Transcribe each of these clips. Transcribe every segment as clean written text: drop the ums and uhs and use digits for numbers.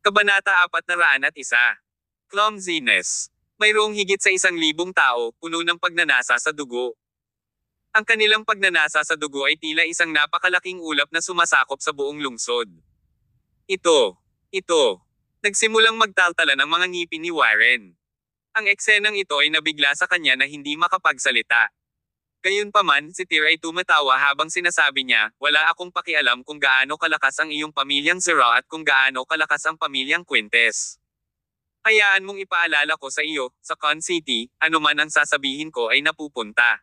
Kabanata 401. Clumsiness. Mayroong higit sa 1,000 tao, puno ng pagnanasa sa dugo. Ang kanilang pagnanasa sa dugo ay tila isang napakalaking ulap na sumasakop sa buong lungsod. Ito. Nagsimulang magtaltala ng mga ngipin ni Warren. Ang eksenang ito ay nabigla sa kanya na hindi makapagsalita. Gayunpaman, si Tyr ay tumatawa habang sinasabi niya, "Wala akong pakialam kung gaano kalakas ang iyong pamilyang Zera at kung gaano kalakas ang pamilyang Quintes. Hayaan mong ipaalala ko sa iyo, sa Con City, anuman ang sasabihin ko ay napupunta."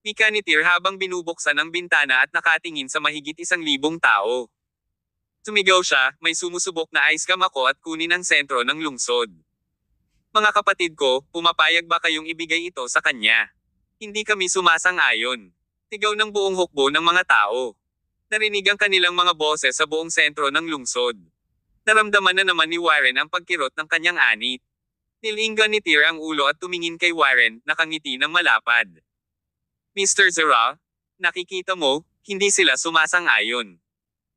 Wika ni Tyr habang binubuksan ang bintana at nakatingin sa mahigit 1,000 tao. Sumigaw siya, "May sumusubok na ice cam ako at kunin ang sentro ng lungsod. Mga kapatid ko, pumapayag ba kayong ibigay ito sa kanya? Hindi kami sumasang-ayon." Sigaw ng buong hukbo ng mga tao. Narinig ang kanilang mga boses sa buong sentro ng lungsod. Naramdaman na naman ni Warren ang pagkirot ng kanyang anit. Nilinggan ni Tyr ang ulo at tumingin kay Warren, nakangiti ng malapad. "Mr. Zera, nakikita mo, hindi sila sumasang-ayon.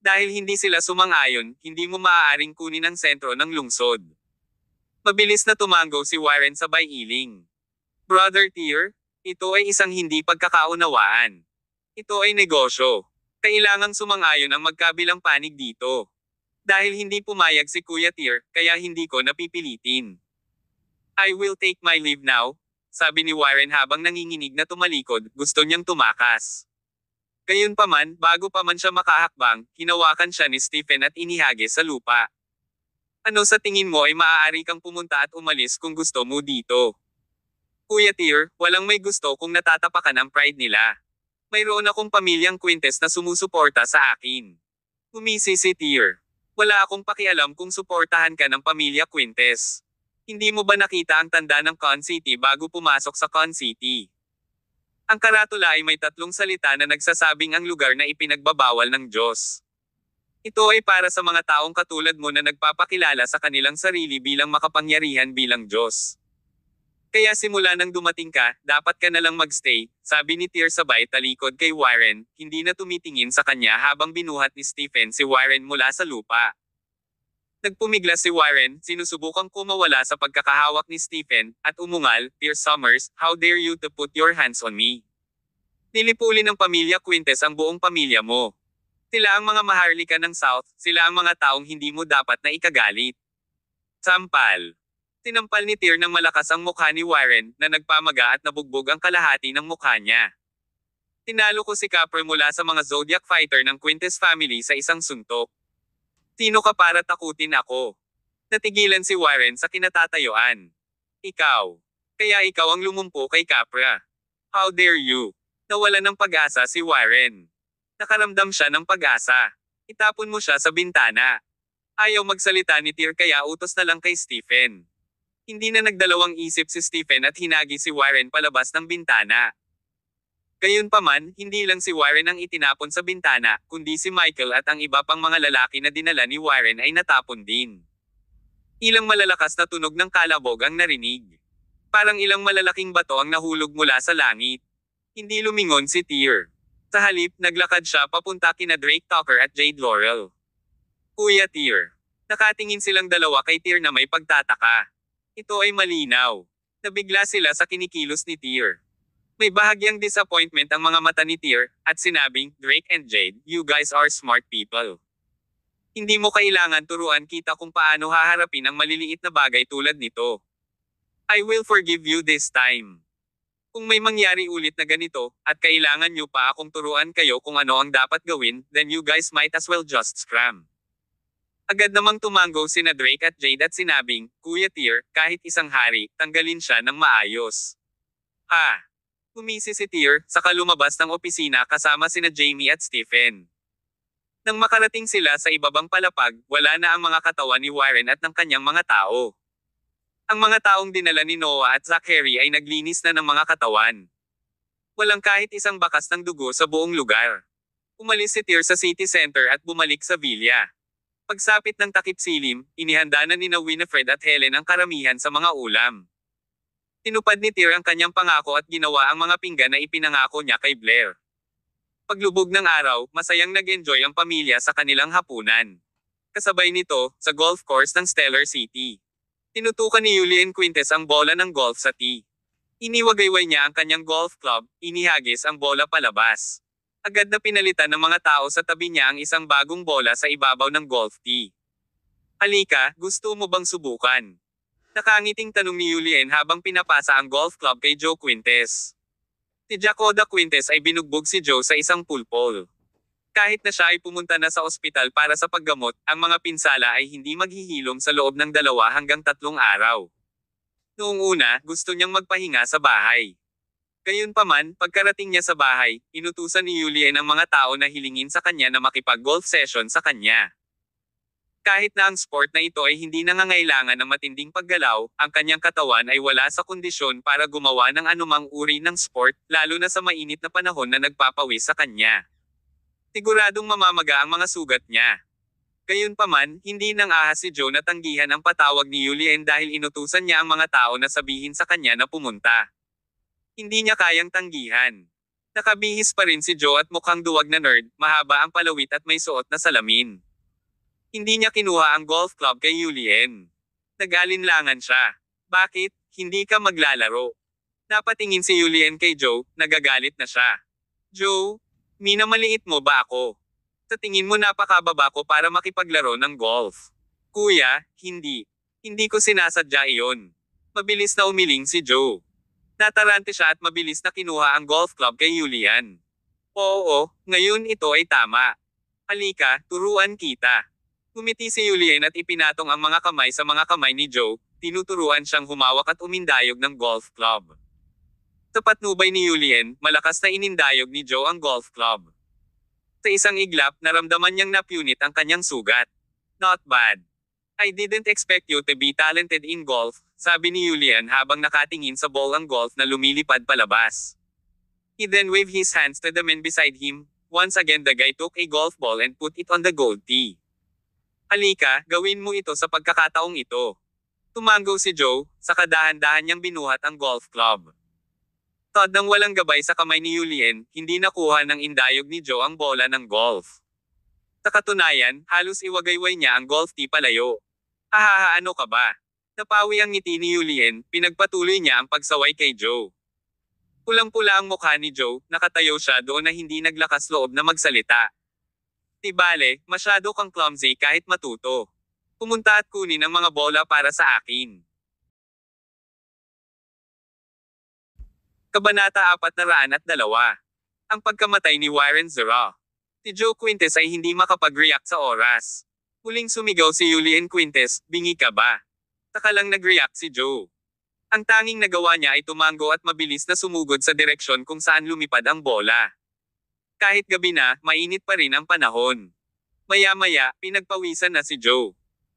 Dahil hindi sila sumang-ayon, hindi mo maaaring kunin ang sentro ng lungsod." Mabilis na tumango si Warren sabay iling. "Brother Tyr, ito ay isang hindi pagkakaunawaan. Ito ay negosyo. Kailangang sumang-ayon ang magkabilang panig dito. Dahil hindi pumayag si Kuya Tyr, kaya hindi ko napipilitin." "I will take my leave now," sabi ni Warren habang nanginginig na tumalikod, gusto niyang tumakas. Gayunpaman, bago pa man siya makahakbang, hinawakan siya ni Stephen at inihagis sa lupa. "Ano sa tingin mo ay maaari kang pumunta at umalis kung gusto mo dito. Kuya Tyr, walang may gusto kung natatapakan ang pride nila. Mayroon akong pamilyang Quintes na sumusuporta sa akin." Umisi si Tyr. "Wala akong pakialam kung suportahan ka ng pamilya Quintes. Hindi mo ba nakita ang tanda ng Con City bago pumasok sa Con City? Ang karatula ay may 3 salita na nagsasabing ang lugar na ipinagbabawal ng Diyos. Ito ay para sa mga taong katulad mo na nagpapakilala sa kanilang sarili bilang makapangyarihan bilang Diyos. Kaya simula nang dumating ka, dapat ka na lang magstay," sabi ni Tyr sabay talikod kay Warren, hindi na tumitingin sa kanya habang binuhat ni Stephen si Warren mula sa lupa. Nagpumiglas si Warren, sinusubukang kumawala sa pagkakahawak ni Stephen, at umungal, "Tyr Summers, how dare you to put your hands on me? Nilipulin ng pamilya Quintes ang buong pamilya mo. Sila ang mga maharlika ng South, sila ang mga taong hindi mo dapat na ikagalit." Sampal. Tinampal ni Tyr ng malakas ang mukha ni Warren, na nagpamaga at nabugbog ang kalahati ng mukha niya. "Tinalo ko si Capra mula sa mga Zodiac Fighter ng Quintes family sa isang suntok. Sino ka para takutin ako?" Natigilan si Warren sa kinatatayuan. "Ikaw. Kaya ikaw ang lumumpo kay Capra. How dare you?" Nawala ng pag-asa si Warren. Nakaramdam siya ng pag-asa. "Itapon mo siya sa bintana." Ayaw magsalita ni Tyr kaya utos na lang kay Stephen. Hindi na nagdalawang isip si Stephen at hinagi si Warren palabas ng bintana. Gayunpaman, hindi lang si Warren ang itinapon sa bintana, kundi si Michael at ang iba pang mga lalaki na dinala ni Warren ay natapon din. Ilang malalakas na tunog ng kalabog ang narinig. Parang ilang malalaking bato ang nahulog mula sa langit. Hindi lumingon si Tyr. Sa halip, naglakad siya papunta kina Drake Tucker at Jade Laurel. "Kuya Tyr." Nakatingin silang dalawa kay Tyr na may pagtataka. Ito ay malinaw. Nabigla sila sa kinikilos ni Tyr. May bahagyang disappointment ang mga mata ni Tyr, at sinabing, "Drake and Jade, you guys are smart people. Hindi mo kailangan turuan kita kung paano haharapin ang maliliit na bagay tulad nito. I will forgive you this time. Kung may mangyari ulit na ganito, at kailangan nyo pa akong turuan kayo kung ano ang dapat gawin, then you guys might as well just scram." Agad namang tumango sina Drake at Jade at sinabing, "Kuya Tyr, kahit isang hari, tanggalin siya ng maayos." "Ha?" Umisi si Tyr, saka lumabas ng opisina kasama sina Jamie at Stephen. Nang makarating sila sa ibabang palapag, wala na ang mga katawan ni Warren at ng kanyang mga tao. Ang mga taong dinala ni Noah at Zachary ay naglinis na ng mga katawan. Walang kahit isang bakas ng dugo sa buong lugar. Umalis si Tyr sa city center at bumalik sa villa. Pagsapit ng takip silim, inihanda na nina Winifred at Helen ang karamihan sa mga ulam. Tinupad ni Tyr ang kanyang pangako at ginawa ang mga pinggan na ipinangako niya kay Blair. Paglubog ng araw, masayang nag-enjoy ang pamilya sa kanilang hapunan. Kasabay nito, sa golf course ng Stellar City. Tinutukan ni Julian Quintes ang bola ng golf sa tee. Iniwagayway niya ang kanyang golf club, inihagis ang bola palabas. Agad na pinalitan ng mga tao sa tabi niya ang isang bagong bola sa ibabaw ng golf tee. Halika, gusto mo bang subukan? Nakangiting tanong ni Julian habang pinapasa ang golf club kay Joe Quintes. Si Jacoda Quintes ay binugbog si Joe sa isang pulpol. Kahit na siya ay pumunta na sa ospital para sa paggamot, ang mga pinsala ay hindi maghihilom sa loob ng 2 hanggang 3 araw. Noong una, gusto niyang magpahinga sa bahay. Gayunpaman, pagkarating niya sa bahay, inutusan ni Julian ang mga tao na hilingin sa kanya na makipag-golf session sa kanya. Kahit na ang sport na ito ay hindi nangangailangan ng matinding paggalaw, ang kanyang katawan ay wala sa kondisyon para gumawa ng anumang uri ng sport, lalo na sa mainit na panahon na nagpapawis sa kanya. Siguradong mamamaga ang mga sugat niya. Gayunpaman, hindi nang ahas si Joe na tanggihan ang patawag ni Julian dahil inutusan niya ang mga tao na sabihin sa kanya na pumunta. Hindi niya kayang tanggihan. Nakabihis pa rin si Joe at mukhang duwag na nerd, mahaba ang palawit at may suot na salamin. Hindi niya kinuha ang golf club kay Julian. Nag-alinlangan siya. Bakit, hindi ka maglalaro? Napatingin si Julian kay Joe, nagagalit na siya. Joe, minamaliit mo ba ako? Sa tingin mo napakababa ko para makipaglaro ng golf. Kuya, hindi. Hindi ko sinasadya iyon. Mabilis na umiling si Joe. Natarante siya at mabilis na kinuha ang golf club kay Julian. Oo, ngayon ito ay tama. Halika, turuan kita. Ngumiti si Julian at ipinatong ang mga kamay sa mga kamay ni Joe, tinuturuan siyang humawak at umindayog ng golf club. Sa patnubay ni Julian, malakas na inindayog ni Joe ang golf club. Sa isang iglap, naramdaman niyang napunit ang kanyang sugat. Not bad. I didn't expect you to be talented in golf, sabi ni Julian habang nakatingin sa ball ang golf na lumilipad palabas. He then waved his hands to the men beside him. Once again the guy took a golf ball and put it on the gold tee. Halika, gawin mo ito sa pagkakataong ito. Tumango si Joe, sa kadahan-dahan niyang binuhat ang golf club. Tod nang walang gabay sa kamay ni Julian, hindi nakuha ng indayog ni Joe ang bola ng golf. Sa katunayan, halos iwagayway niya ang golf tee palayo. Ahaha, ano ka ba? Napawi ang ngiti ni Julian, pinagpatuloy niya ang pagsaway kay Joe. Pulang-pula ang mukha ni Joe, nakatayo siya doon na hindi naglakas loob na magsalita. Tibale, masyado kang clumsy kahit matuto. Pumunta at kunin ang mga bola para sa akin. Kabanata 402. Ang pagkamatay ni Warren Zara. Si Joe Quintes ay hindi makapag-react sa oras. Muling sumigaw si Julian Quintes, bingi ka ba? Saka lang nag-react si Joe. Ang tanging nagawa niya ay tumango at mabilis na sumugod sa direksyon kung saan lumipad ang bola. Kahit gabi na, mainit pa rin ang panahon. Maya-maya, pinagpawisan na si Joe.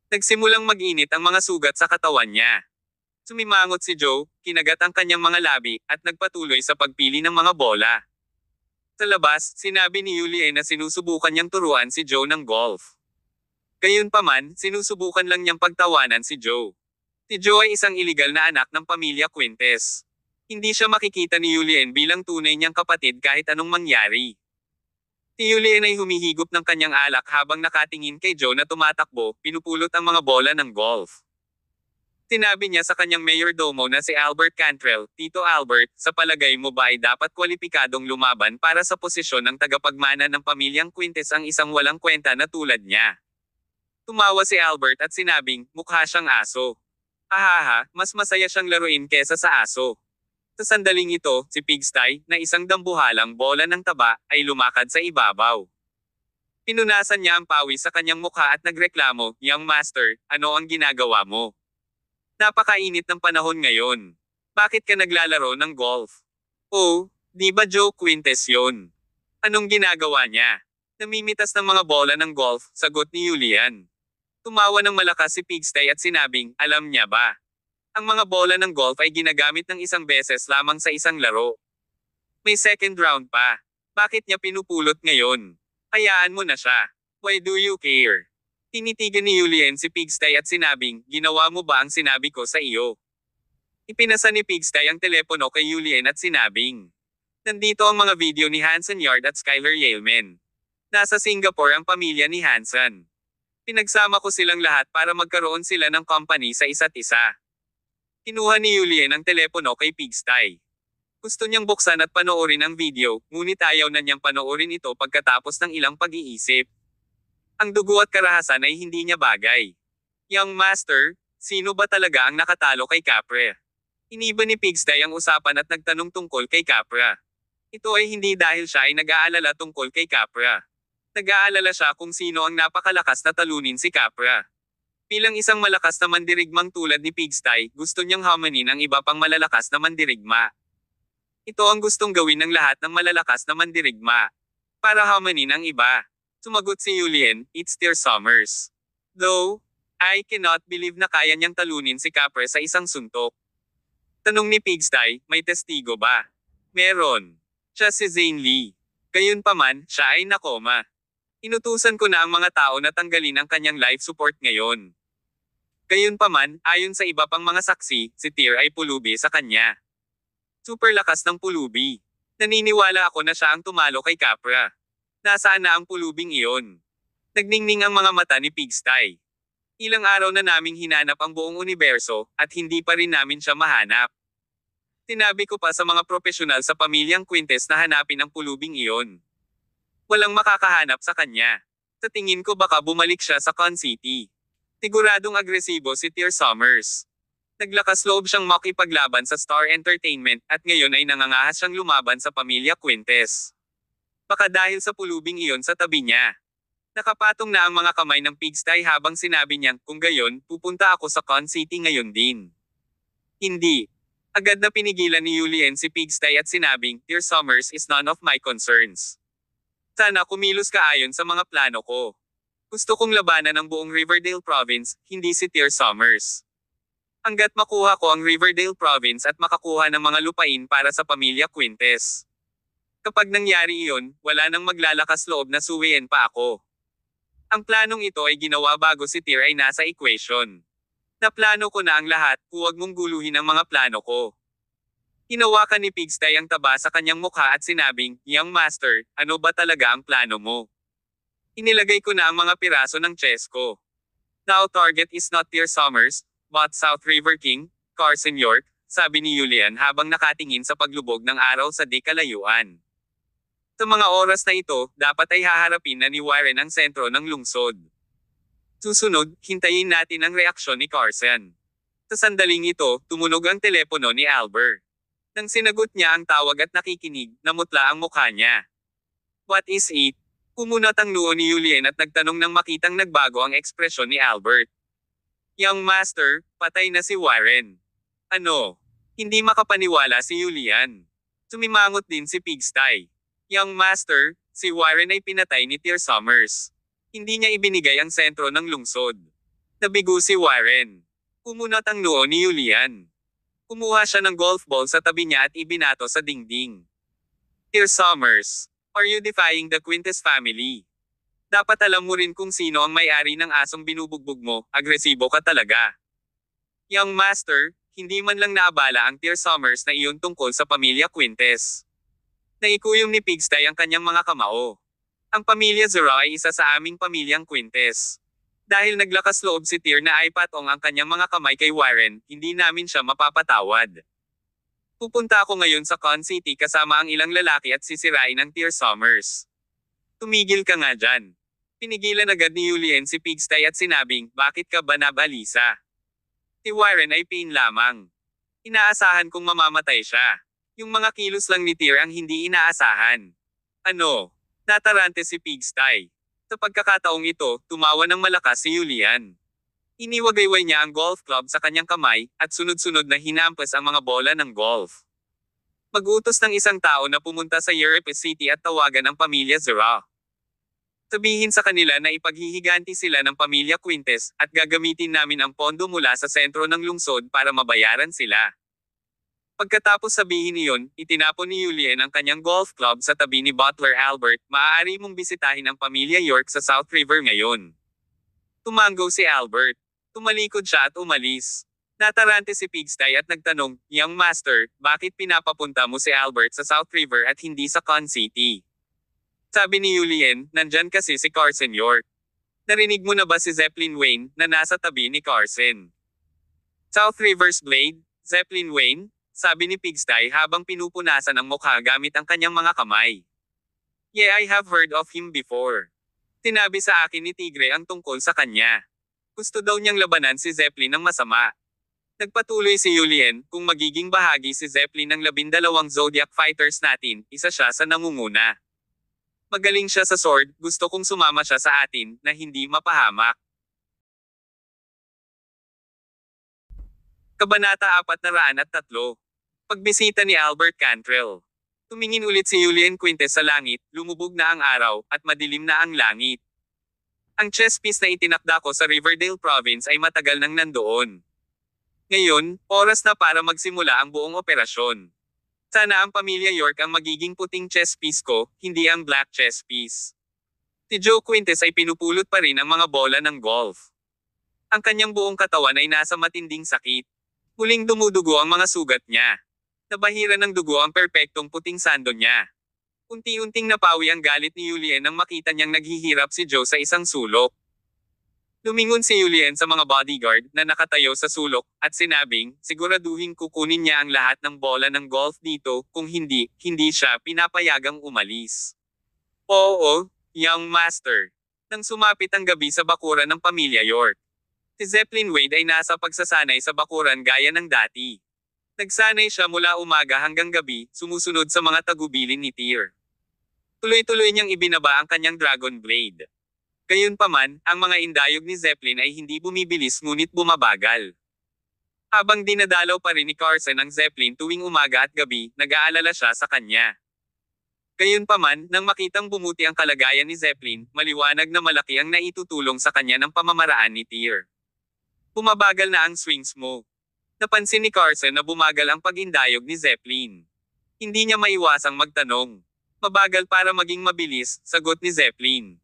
Nagsimulang mag-init ang mga sugat sa katawan niya. Sumimangot si Joe, kinagat ang kanyang mga labi, at nagpatuloy sa pagpili ng mga bola. Sa labas, sinabi ni Julian na sinusubukan niyang turuan si Joe ng golf. Gayunpaman, sinusubukan lang niyang pagtawanan si Joe. Si Joe ay isang iligal na anak ng pamilya Quintes. Hindi siya makikita ni Julian bilang tunay niyang kapatid kahit anong mangyari. Si Julian ay humihigop ng kanyang alak habang nakatingin kay Joe na tumatakbo, pinupulot ang mga bola ng golf. Sinabi niya sa kanyang mayordomo na si Albert Cantrell, Tito Albert, sa palagay mo ba ay dapat kwalipikadong lumaban para sa posisyon ng tagapagmana ng pamilyang Quintes ang isang walang kwenta na tulad niya? Tumawa si Albert at sinabing, mukha siyang aso. Ahaha, mas masaya siyang laruin kesa sa aso. Sa sandaling ito, si Pigsty, na isang dambuhalang bola ng taba, ay lumakad sa ibabaw. Pinunasan niya ang pawis sa kanyang mukha at nagreklamo, Young Master, ano ang ginagawa mo? Napakainit ng panahon ngayon. Bakit ka naglalaro ng golf? Oh, di ba Joe Quintes yun? Anong ginagawa niya? Namimitas ng mga bola ng golf, sagot ni Julian. Tumawa ng malakas si Pigsty at sinabing, alam niya ba? Ang mga bola ng golf ay ginagamit ng isang beses lamang sa isang laro. May second round pa. Bakit niya pinupulot ngayon? Hayaan mo na siya. Why do you care? Tinitigan ni Julian si Pigsty at sinabing, ginawa mo ba ang sinabi ko sa iyo? Ipinasa ni Pigsty ang telepono kay Julian at sinabing, nandito ang mga video ni Hanson Yard at Skyler Yaleman. Nasa Singapore ang pamilya ni Hanson. Pinagsama ko silang lahat para magkaroon sila ng company sa isa't isa. Kinuha ni Julien ang telepono kay Pigsty. Gusto niyang buksan at panoorin ang video, ngunit ayaw na niyang panoorin ito pagkatapos ng ilang pag-iisip. Ang dugo at karahasan ay hindi niya bagay. Young Master, sino ba talaga ang nakatalo kay Capra? Iniba ni Pigsty ang usapan at nagtanong tungkol kay Capra. Ito ay hindi dahil siya ay nag-aalala tungkol kay Capra. Nag-aalala siya kung sino ang napakalakas na talunin si Capra. Bilang isang malakas na mandirigmang tulad ni Pigsty, gusto niyang hamanin ang iba pang malalakas na mandirigma. Ito ang gustong gawin ng lahat ng malalakas na mandirigma. Para hamanin ang iba. Sumagot si Julien, "It's Dear Summers. Though, I cannot believe na kaya niyang talunin si Capra sa isang suntok." Tanong ni Pigsty, "May testigo ba?" "Meron. Siya si Zane Lee. Gayunpaman, siya ay nakoma. Inutusan ko na ang mga tao na tanggalin ang kanyang life support ngayon." Gayunpaman, ayon sa iba pang mga saksi, si Tyr ay pulubi sa kanya. Super lakas ng pulubi. Naniniwala ako na siya ang tumalo kay Capra. Nasaan na ang pulubing iyon? Nagningning ang mga mata ni Pigsty. Ilang araw na naming hinanap ang buong universo, at hindi pa rin namin siya mahanap. Tinabi ko pa sa mga profesional sa pamilyang Quintes na hanapin ang pulubing iyon. Walang makakahanap sa kanya. Sa tingin ko baka bumalik siya sa Con City. Siguradong agresibo si Tyr Summers. Naglakas loob siyang makipaglaban sa Star Entertainment at ngayon ay nangangahas siyang lumaban sa pamilya Quintes. Baka dahil sa pulubing iyon sa tabi niya. Nakapatong na ang mga kamay ng Pigsty habang sinabi niyang, "Kung gayon, pupunta ako sa Con City ngayon din." Hindi. Agad na pinigilan ni Julien si Pigsty at sinabing, "Dear Summers is none of my concerns. Sana kumilos ka ayon sa mga plano ko. Gusto kong labanan ang buong Riverdale Province, hindi si Tyr Summers. Hanggat makuha ko ang Riverdale Province at makakuha ng mga lupain para sa pamilya Quintes. Kapag nangyari iyon, wala nang maglalakas loob na suwiin pa ako." Ang planong ito ay ginawa bago si Tyr ay nasa equation. "Naplano ko na ang lahat, huwag mong guluhin ang mga plano ko." Hinawakan ni Pigsty ang taba sa kanyang mukha at sinabing, "Young Master, ano ba talaga ang plano mo?" "Inilagay ko na ang mga piraso ng chess ko. Now target is not Tyr Summers, but South River King, Carson York," sabi ni Julien habang nakatingin sa paglubog ng araw sa di kalayuan. Sa mga oras na ito, dapat ay haharapin na ni Warren ang sentro ng lungsod. Susunod, hintayin natin ang reaksyon ni Carson. Sa sandaling ito, tumunog ang telepono ni Albert. Nang sinagot niya ang tawag at nakikinig, namutla ang mukha niya. "What is it?" Kumunat ang noo ni Julien at nagtanong nang makitang nagbago ang ekspresyon ni Albert. "Young Master, patay na si Warren." "Ano?" Hindi makapaniwala si Julien. Sumimangot din si Pigsty. "Young Master, si Warren ay pinatay ni Tyr Summers. Hindi niya ibinigay ang sentro ng lungsod. Nabigo si Warren." Kumunat ang noo ni Julien. Kumuha siya ng golf ball sa tabi niya at ibinato sa dingding. "Tyr Summers, are you defying the Quintes family? Dapat alam mo rin kung sino ang may-ari ng asong binubugbog mo, agresibo ka talaga." "Young Master, hindi man lang naabala ang Tyr Summers na iyon tungkol sa pamilya Quintes." Naikuyom ni Pigsty ang kanyang mga kamao. "Ang pamilya Zora ay isa sa aming pamilyang Quintes. Dahil naglakas loob si Tyr na aipatong ang kanyang mga kamay kay Warren, hindi namin siya mapapatawad. Pupunta ako ngayon sa Con City kasama ang ilang lalaki at sisirain ang Tyr Summers." "Tumigil ka nga dyan." Pinigilan agad ni Julien si Pigsty at sinabing, "Bakit ka ba nabalisa? Si Warren ay pain lamang. Inaasahan kong mamamatay siya. Yung mga kilos lang ni Tyr ang hindi inaasahan." "Ano?" Natarante si Pigsty. Sa pagkakataong ito, tumawa ng malakas si Julien. Iniwagayway niya ang golf club sa kanyang kamay, at sunod-sunod na hinampas ang mga bola ng golf. Mag-utos ng isang tao na pumunta sa Europe City at tawagan ang pamilya Zora. Sabihin sa kanila na ipaghihiganti sila ng pamilya Quintes, at gagamitin namin ang pondo mula sa sentro ng lungsod para mabayaran sila. Pagkatapos sabihin iyon, itinapon ni Julien ang kanyang golf club sa tabi ni Butler Albert. "Maaari mong bisitahin ang pamilya York sa South River ngayon." Tumango si Albert. Tumalikod siya at umalis. Natarante si Pigsty at nagtanong, "Young Master, bakit pinapapunta mo si Albert sa South River at hindi sa Con City?" Sabi ni Julien, "Nandyan kasi si Carson York." Narinig mo na ba si Zeppelin Wayne na nasa tabi ni Carson? South Rivers Blade, Zeppelin Wayne, sabi ni Pigsty habang pinupunasan ang mukha gamit ang kanyang mga kamay. Yeah, I have heard of him before. Tinabi sa akin ni Tigre ang tungkol sa kanya. Gusto daw niyang labanan si Zeppelin ng masama. Nagpatuloy si Julien, kung magiging bahagi si Zeppelin ng 12 Zodiac Fighters natin, isa siya sa nangunguna. Magaling siya sa sword, gusto kong sumama siya sa atin, na hindi mapahamak. Kabanata 403. Pagbisita ni Albert Cantrell. Tumingin ulit si Julien Quintes sa langit, lumubog na ang araw, at madilim na ang langit. Ang chess piece na itinakda ko sa Riverdale Province ay matagal nang nandoon. Ngayon, oras na para magsimula ang buong operasyon. Sana ang pamilya York ang magiging puting chess piece ko, hindi ang black chess piece. Si Joe Quintes ay pinupulot pa rin ang mga bola ng golf. Ang kanyang buong katawan ay nasa matinding sakit. Muling dumudugo ang mga sugat niya. Nabahira ng dugo ang perpektong puting sando niya. Unti-unting napawi ang galit ni Julien nang makita niyang naghihirap si Joe sa isang sulok. Lumingon si Julien sa mga bodyguard na nakatayo sa sulok, at sinabing, siguraduhin kukunin niya ang lahat ng bola ng golf dito, kung hindi, hindi siya pinapayagang umalis. Oo, young master. Nang sumapit ang gabi sa bakuran ng pamilya York. Si Zeppelin Wade ay nasa pagsasanay sa bakuran gaya ng dati. Nagsanay siya mula umaga hanggang gabi, sumusunod sa mga tagubilin ni Tyr. Tuloy-tuloy niyang ibinaba ang kanyang Dragon Blade. Gayunpaman, ang mga indayog ni Zeppelin ay hindi bumibilis ngunit bumabagal. Habang dinadalaw pa rin ni Carson ang Zeppelin tuwing umaga at gabi, nag-aalala siya sa kanya. Gayunpaman, nang makitang bumuti ang kalagayan ni Zeppelin, maliwanag na malaki ang naitutulong sa kanya ng pamamaraan ni Tyr. Bumabagal na ang swings mo. Napansin ni Carson na bumagal ang pag-indayog ni Zeppelin. Hindi niya maiwasang magtanong. Mabagal para maging mabilis, sagot ni Zeppelin.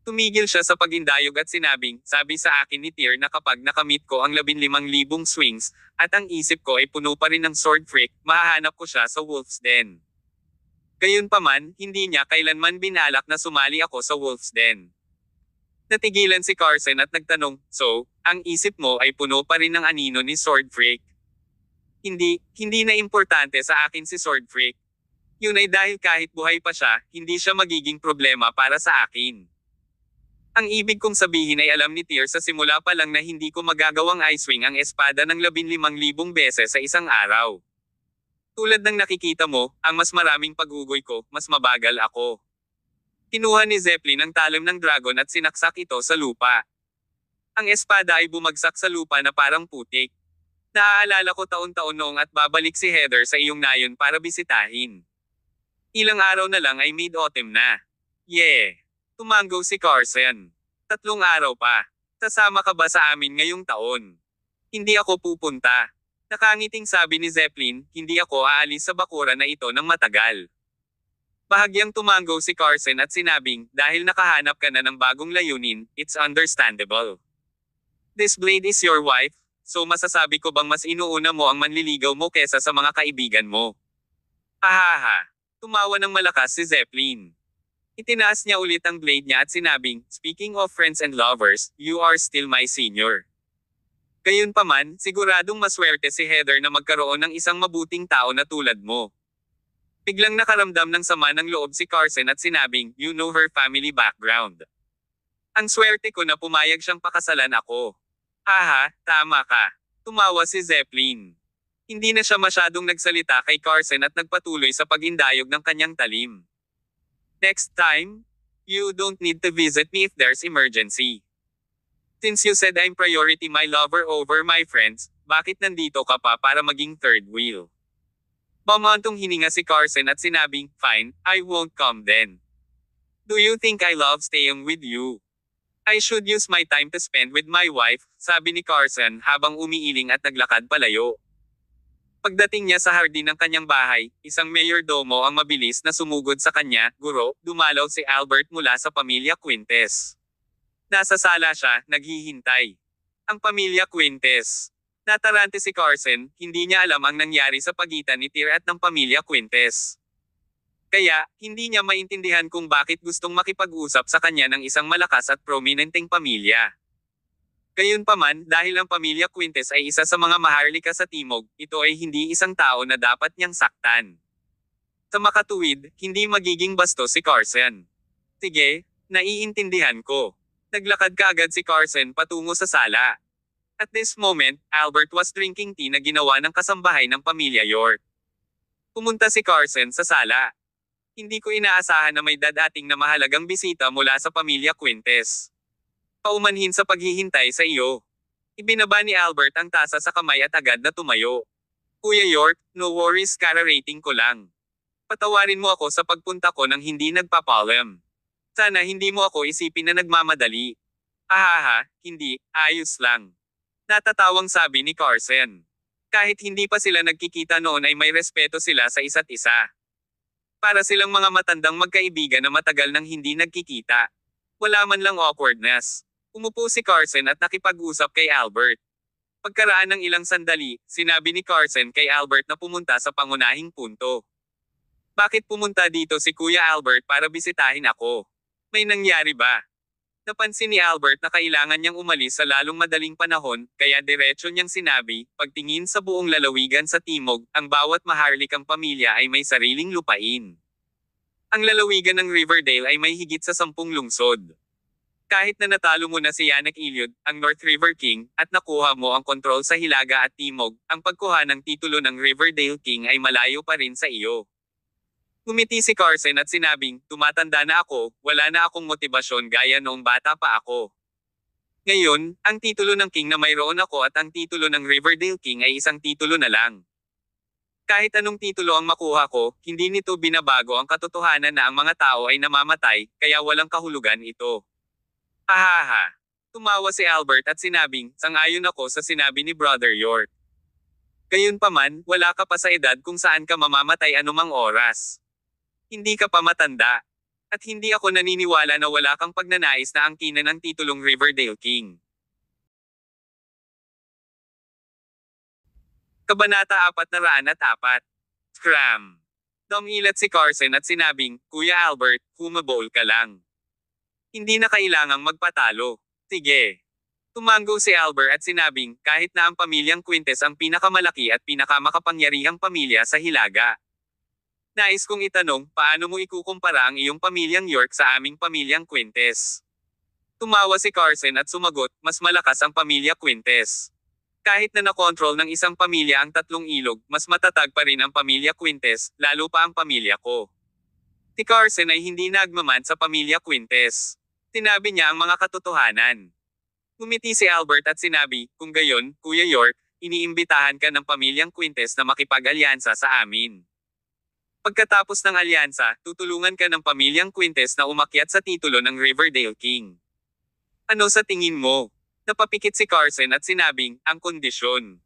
Tumigil siya sa pag-indayog at sinabing, sabi sa akin ni Tyr na kapag nakamit ko ang 15,000 swings, at ang isip ko ay puno pa rin ng sword freak, mahahanap ko siya sa Wolf's Den. Gayunpaman, hindi niya kailanman binalak na sumali ako sa Wolf's Den. Natigilan si Carson at nagtanong, so, ang isip mo ay puno pa rin ng anino ni Sword Freak? Hindi na importante sa akin si Sword Freak. Yun ay dahil kahit buhay pa siya, hindi siya magiging problema para sa akin. Ang ibig kong sabihin ay alam ni Tyr sa simula pa lang na hindi ko magagawang i-swing ang espada ng 15,000 beses sa isang araw. Tulad ng nakikita mo, ang mas maraming pag-ugoy ko, mas mabagal ako. Kinuha ni Zeppelin ang talim ng dragon at sinaksak ito sa lupa. Ang espada ay bumagsak sa lupa na parang putik. Naaalala ko taon-taon noong at babalik si Heather sa iyong nayon para bisitahin. Ilang araw na lang ay mid-autumn na. Yeah! Tumango si Carson. 3 araw pa. Sasama ka ba sa amin ngayong taon? Hindi ako pupunta. Nakangiting sabi ni Zeppelin, hindi ako aalis sa bakuran na ito ng matagal. Bahagyang tumango si Carson at sinabing, dahil nakahanap ka na ng bagong layunin, it's understandable. This blade is your wife, so masasabi ko bang mas inuuna mo ang manliligaw mo kesa sa mga kaibigan mo? Hahaha. Tumawa ng malakas si Zeppelin. Itinaas niya ulit ang blade niya at sinabing, speaking of friends and lovers, you are still my senior. Gayunpaman, siguradong maswerte si Heather na magkaroon ng isang mabuting tao na tulad mo. Biglang nakaramdam ng sama ng loob si Carson at sinabing, you know her family background. Ang swerte ko na pumayag siyang pakasalan ako. Haha, tama ka. Tumawa si Zeppelin. Hindi na siya masyadong nagsalita kay Carson at nagpatuloy sa pag-indayog ng kanyang talim. Next time, you don't need to visit me if there's emergency. Since you said I'm priority my lover over my friends, bakit nandito ka pa para maging third wheel? Bamantong hininga si Carson at sinabing, fine, I won't come then. Do you think I love staying with you? I should use my time to spend with my wife, sabi ni Carson habang umiiling at naglakad palayo. Pagdating niya sa hardin ng kanyang bahay, isang mayordomo ang mabilis na sumugod sa kanya, guro, dumalaw si Albert mula sa pamilya Quintes. Nasa sala siya, naghihintay. Ang pamilya Quintes. Natarante si Carson, hindi niya alam ang nangyari sa pagitan ni Tyr at ng pamilya Quintes. Kaya, hindi niya maintindihan kung bakit gustong makipag-usap sa kanya ng isang malakas at prominenteng pamilya. Gayunpaman, dahil ang pamilya Quintes ay isa sa mga maharlika sa Timog, ito ay hindi isang tao na dapat niyang saktan. Sa makatuwid, hindi magiging bastos si Carson. Sige, naiintindihan ko. Naglakad kaagad si Carson patungo sa sala. At this moment, Albert was drinking tea na ginawa ng kasambahay ng pamilya York. Pumunta si Carson sa sala. Hindi ko inaasahan na may dadating na mahalagang bisita mula sa pamilya Quintes. Paumanhin sa paghihintay sa iyo. Ibinaba ni Albert ang tasa sa kamay at agad na tumayo. Kuya York, no worries, kararating ko lang. Patawarin mo ako sa pagpunta ko nang hindi nagpapalam. Sana hindi mo ako isipin na nagmamadali. Ahaha, hindi, ayos lang. Natatawang sabi ni Carson. Kahit hindi pa sila nagkikita noon ay may respeto sila sa isa't isa. Para silang mga matandang magkaibigan na matagal nang hindi nagkikita. Wala man lang awkwardness. Umupo si Carson at nakipag-usap kay Albert. Pagkaraan ng ilang sandali, sinabi ni Carson kay Albert na pumunta sa pangunahing punto. Bakit pumunta dito si Kuya Albert para bisitahin ako? May nangyari ba? Napansin ni Albert na kailangan niyang umalis sa lalong madaling panahon, kaya diretso niyang sinabi, pagtingin sa buong lalawigan sa Timog, ang bawat maharlikang pamilya ay may sariling lupain. Ang lalawigan ng Riverdale ay may higit sa 10 lungsod. Kahit na natalo mo na si Yannick Iliud, ang North River King, at nakuha mo ang kontrol sa Hilaga at Timog, ang pagkuha ng titulo ng Riverdale King ay malayo pa rin sa iyo. Ngumiti si Carson at sinabing, tumatanda na ako, wala na akong motibasyon gaya noong bata pa ako. Ngayon, ang titulo ng King na mayroon ako at ang titulo ng Riverdale King ay isang titulo na lang. Kahit anong titulo ang makuha ko, hindi nito binabago ang katotohanan na ang mga tao ay namamatay, kaya walang kahulugan ito. Ahaha. Tumawa si Albert at sinabing, sang-ayon ako sa sinabi ni Brother York. Gayunpaman, wala ka pa sa edad kung saan ka mamamatay anumang oras. Hindi ka pa matanda. At hindi ako naniniwala na wala kang pagnanais na angkinan ng titulong Riverdale King. Kabanata 404. Scram. Dumilat si Carson at sinabing, Kuya Albert, humabol ka lang. Hindi na kailangang magpatalo. Sige. Tumanggo si Albert at sinabing, kahit na ang pamilyang Quintes ang pinakamalaki at pinakamakapangyarihang pamilya sa Hilaga. Nais kong itanong, paano mo ikukumpara ang iyong pamilyang York sa aming pamilyang Quintes? Tumawa si Carson at sumagot, mas malakas ang pamilya Quintes. Kahit na nakontrol ng isang pamilya ang 3 ilog, mas matatag pa rin ang pamilya Quintes, lalo pa ang pamilya ko. Si Carson ay hindi nagmaman sa pamilya Quintes. Sinabi niya ang mga katotohanan. Ngumiti si Albert at sinabi, kung gayon, Kuya York, iniimbitahan ka ng pamilyang Quintes na makipag-alyansa sa amin. Pagkatapos ng alyansa, tutulungan ka ng pamilyang Quintes na umakyat sa titulo ng Riverdale King. Ano sa tingin mo? Napapikit si Carson at sinabing, ang kondisyon.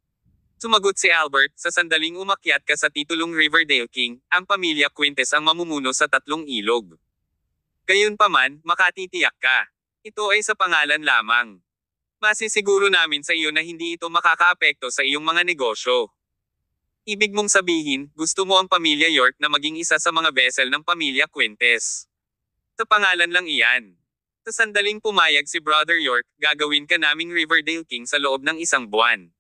Sumagot si Albert, sa sandaling umakyat ka sa titulong Riverdale King, ang pamilya Quintes ang mamumuno sa 3 ilog. Gayunpaman, makatitiyak ka. Ito ay sa pangalan lamang. Masisiguro namin sa iyo na hindi ito makakaapekto sa iyong mga negosyo. Ibig mong sabihin, gusto mo ang pamilya York na maging isa sa mga vessel ng pamilya Quintes. Sa pangalan lang iyan. Sa sandaling pumayag si Brother York, gagawin ka naming Riverdale King sa loob ng 1 buwan.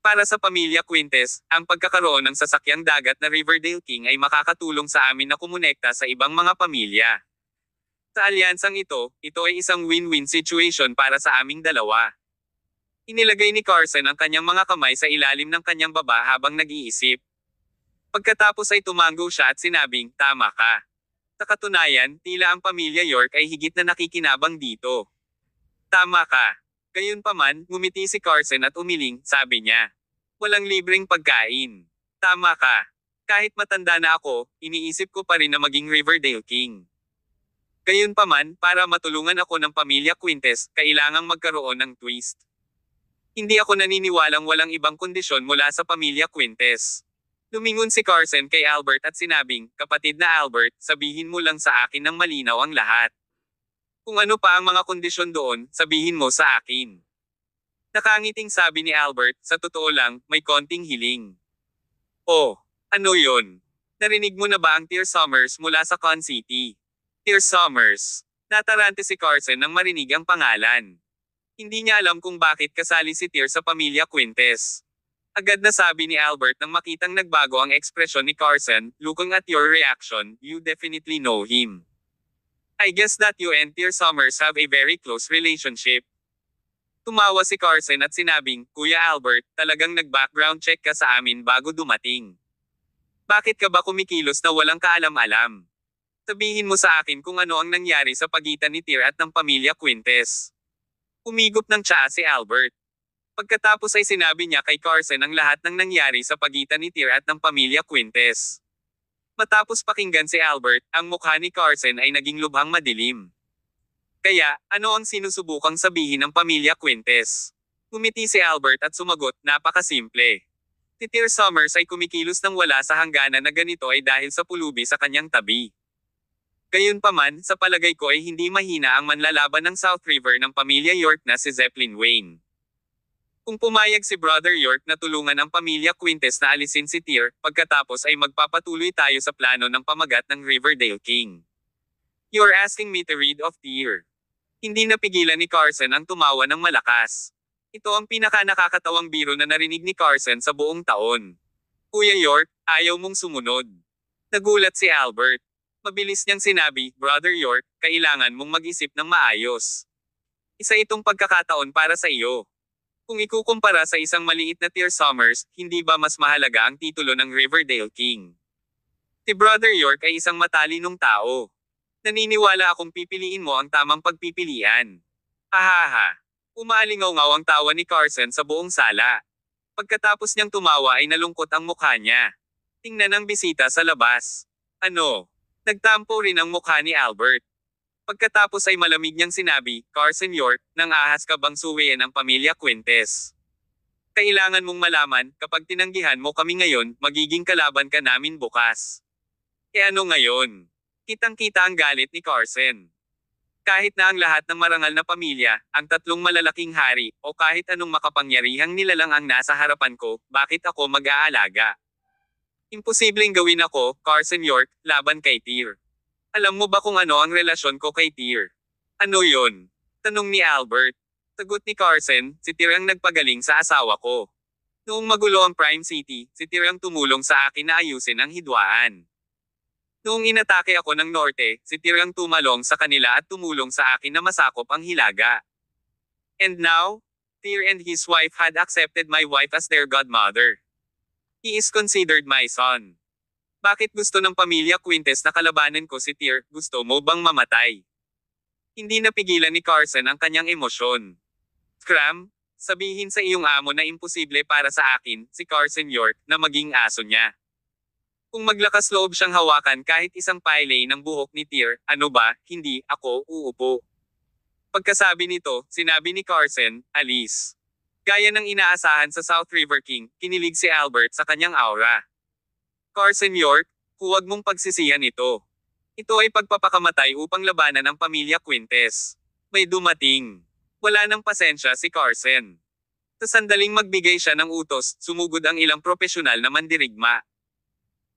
Para sa pamilya Quintes, ang pagkakaroon ng sasakyang dagat na Riverdale King ay makakatulong sa amin na kumonekta sa ibang mga pamilya. Sa alyansang ito ay isang win-win situation para sa aming dalawa. Inilagay ni Carson ang kanyang mga kamay sa ilalim ng kanyang baba habang nag-iisip. Pagkatapos ay tumango siya at sinabing, tama ka. Sa katunayan, tila ang pamilya York ay higit na nakikinabang dito. Tama ka. Gayunpaman, ngumiti si Carson at umiling, sabi niya. Walang libreng pagkain. Tama ka. Kahit matanda na ako, iniisip ko pa rin na maging Riverdale King. Gayunpaman, para matulungan ako ng pamilya Quintes, kailangang magkaroon ng twist. Hindi ako naniniwalang walang ibang kondisyon mula sa pamilya Quintes. Lumingon si Carson kay Albert at sinabing, kapatid na Albert, sabihin mo lang sa akin ng malinaw ang lahat. Kung ano pa ang mga kondisyon doon, sabihin mo sa akin. Nakangiting sabi ni Albert, sa totoo lang, may konting hiling. Oh, ano yon? Narinig mo na ba ang Tear Summers mula sa Con City? Tear Summers. Natarante si Carson nang marinig ang pangalan. Hindi niya alam kung bakit kasali si Tear sa pamilya Quintes. Agad na sabi ni Albert nang makitang nagbago ang ekspresyon ni Carson, looking at your reaction, you definitely know him. I guess that you and Tear Summers have a very close relationship. Tumawa si Carson at sinabing, Kuya Albert, talagang nag-background check ka sa amin bago dumating. Bakit ka ba kumikilos na walang kaalam-alam? Sabihin mo sa akin kung ano ang nangyari sa pagitan ni Tear at ng pamilya Quintes. Umigop ng tsaa si Albert. Pagkatapos ay sinabi niya kay Carson ang lahat ng nangyari sa pagitan ni Tear at ng pamilya Quintes. Matapos pakinggan si Albert, ang mukha ni Carson ay naging lubhang madilim. Kaya, ano ang sinusubukang sabihin ng pamilya Quintes? Ngumiti si Albert at sumagot, napakasimple. Si Tear Summers ay kumikilos nang wala sa hangganan na ganito ay dahil sa pulubi sa kanyang tabi. Gayunpaman, sa palagay ko ay hindi mahina ang manlalaban ng South River ng pamilya York na si Zeppelin Wayne. Kung pumayag si Brother York na tulungan ang pamilya Quintes na alisin si Tear, pagkatapos ay magpapatuloy tayo sa plano ng pamagat ng Riverdale King. You're asking me to rid of Tear. Hindi napigilan ni Carson ang tumawa ng malakas. Ito ang pinaka-nakakatawang biro na narinig ni Carson sa buong taon. Kuya York, ayaw mong sumunod. Nagulat si Albert. Mabilis niyang sinabi, Brother York, kailangan mong mag-isip ng maayos. Isa itong pagkakataon para sa iyo. Kung ikukumpara sa isang maliit na Tear Summers, hindi ba mas mahalaga ang titulo ng Riverdale King? Si Brother York ay isang matalinong tao. Naniniwala akong pipiliin mo ang tamang pagpipilian. Hahaha. Umaalingaw-ngaw ang tawa ni Carson sa buong sala. Pagkatapos niyang tumawa ay nalungkot ang mukha niya. Tingnan ang bisita sa labas. Ano? Nagtampo rin ang mukha ni Albert. Pagkatapos ay malamig niyang sinabi, Carson York, nang ahas ka bang suwiin ang pamilya Quintes? Kailangan mong malaman, kapag tinanggihan mo kami ngayon, magiging kalaban ka namin bukas. E ano ngayon? Kitang-kita ang galit ni Carson. Kahit na ang lahat ng marangal na pamilya, ang tatlong malalaking hari, o kahit anong makapangyarihang nilalang ang nasa harapan ko, bakit ako mag-aalaga? Imposibleng gawin ako, Carson York, laban kay Tear. Alam mo ba kung ano ang relasyon ko kay Tear? Ano yon? Tanong ni Albert. Sagot ni Carson, si Tear ang nagpagaling sa asawa ko. Noong magulo ang Prime City, si Tear ang tumulong sa akin na ayusin ang hidwaan. Noong inatake ako ng Norte, si Tear ang tumalong sa kanila at tumulong sa akin na masakop ang Hilaga. And now, Tear and his wife had accepted my wife as their godmother. He is considered my son. Bakit gusto ng pamilya Quintes na kalabanan ko si Tear, gusto mo bang mamatay? Hindi napigilan ni Carson ang kanyang emosyon. Scram, sabihin sa iyong amo na imposible para sa akin, si Carson York, na maging aso niya. Kung maglakas loob siyang hawakan kahit isang pailay ng buhok ni Tear, ano ba, hindi, ako, uupo. Pagkasabi nito, sinabi ni Carson, alis. Gaya ng inaasahan sa South River King, kinilig si Albert sa kanyang aura. Carson York, huwag mong pagsisihan ito. Ito ay pagpapakamatay upang labanan ang pamilya Quintes. May dumating. Wala nang pasensya si Carson. Sa sandaling magbigay siya ng utos, sumugod ang ilang propesyonal na mandirigma.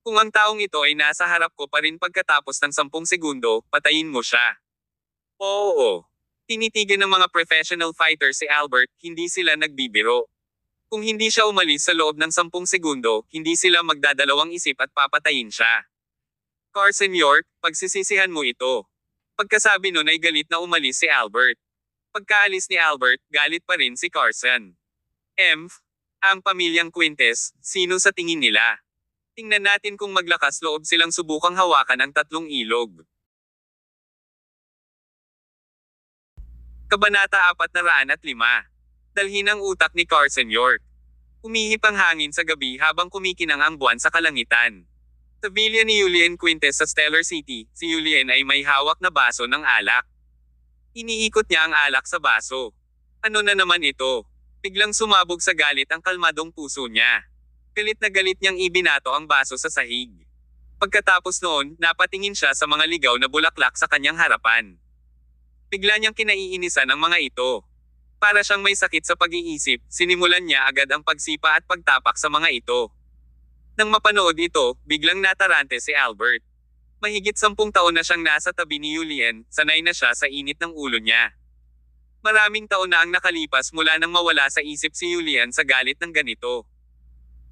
Kung ang taong ito ay nasa harap ko pa rin pagkatapos ng 10 segundo, patayin mo siya. Oo. Tinitigan ng mga professional fighter si Albert, hindi sila nagbibiro. Kung hindi siya umalis sa loob ng 10 segundo, hindi sila magdadalawang isip at papatayin siya. Carson York, pagsisisihan mo ito. Pagkasabi nun ay galit na umalis si Albert. Pagkaalis ni Albert, galit pa rin si Carson. Ang pamilyang Quintes, sino sa tingin nila? Tingnan natin kung maglakas loob silang subukang hawakan ang tatlong ilog. Kabanata 405. Dalhin ang utak ni Carson York. Umihip ang hangin sa gabi habang kumikinang ang buwan sa kalangitan. Sa villa ni Julian Quintes sa Stellar City, si Julian ay may hawak na baso ng alak. Iniikot niya ang alak sa baso. Ano na naman ito? Biglang sumabog sa galit ang kalmadong puso niya. Galit na galit niyang ibinato ang baso sa sahig. Pagkatapos noon, napatingin siya sa mga ligaw na bulaklak sa kanyang harapan. Bigla niyang kinaiinisan ang mga ito. Para siyang may sakit sa pag-iisip, sinimulan niya agad ang pagsipa at pagtapak sa mga ito. Nang mapanood ito, biglang natarante si Albert. Mahigit 10 taon na siyang nasa tabi ni Julian, sanay na siya sa init ng ulo niya. Maraming taon na ang nakalipas mula nang mawala sa isip si Julian sa galit ng ganito.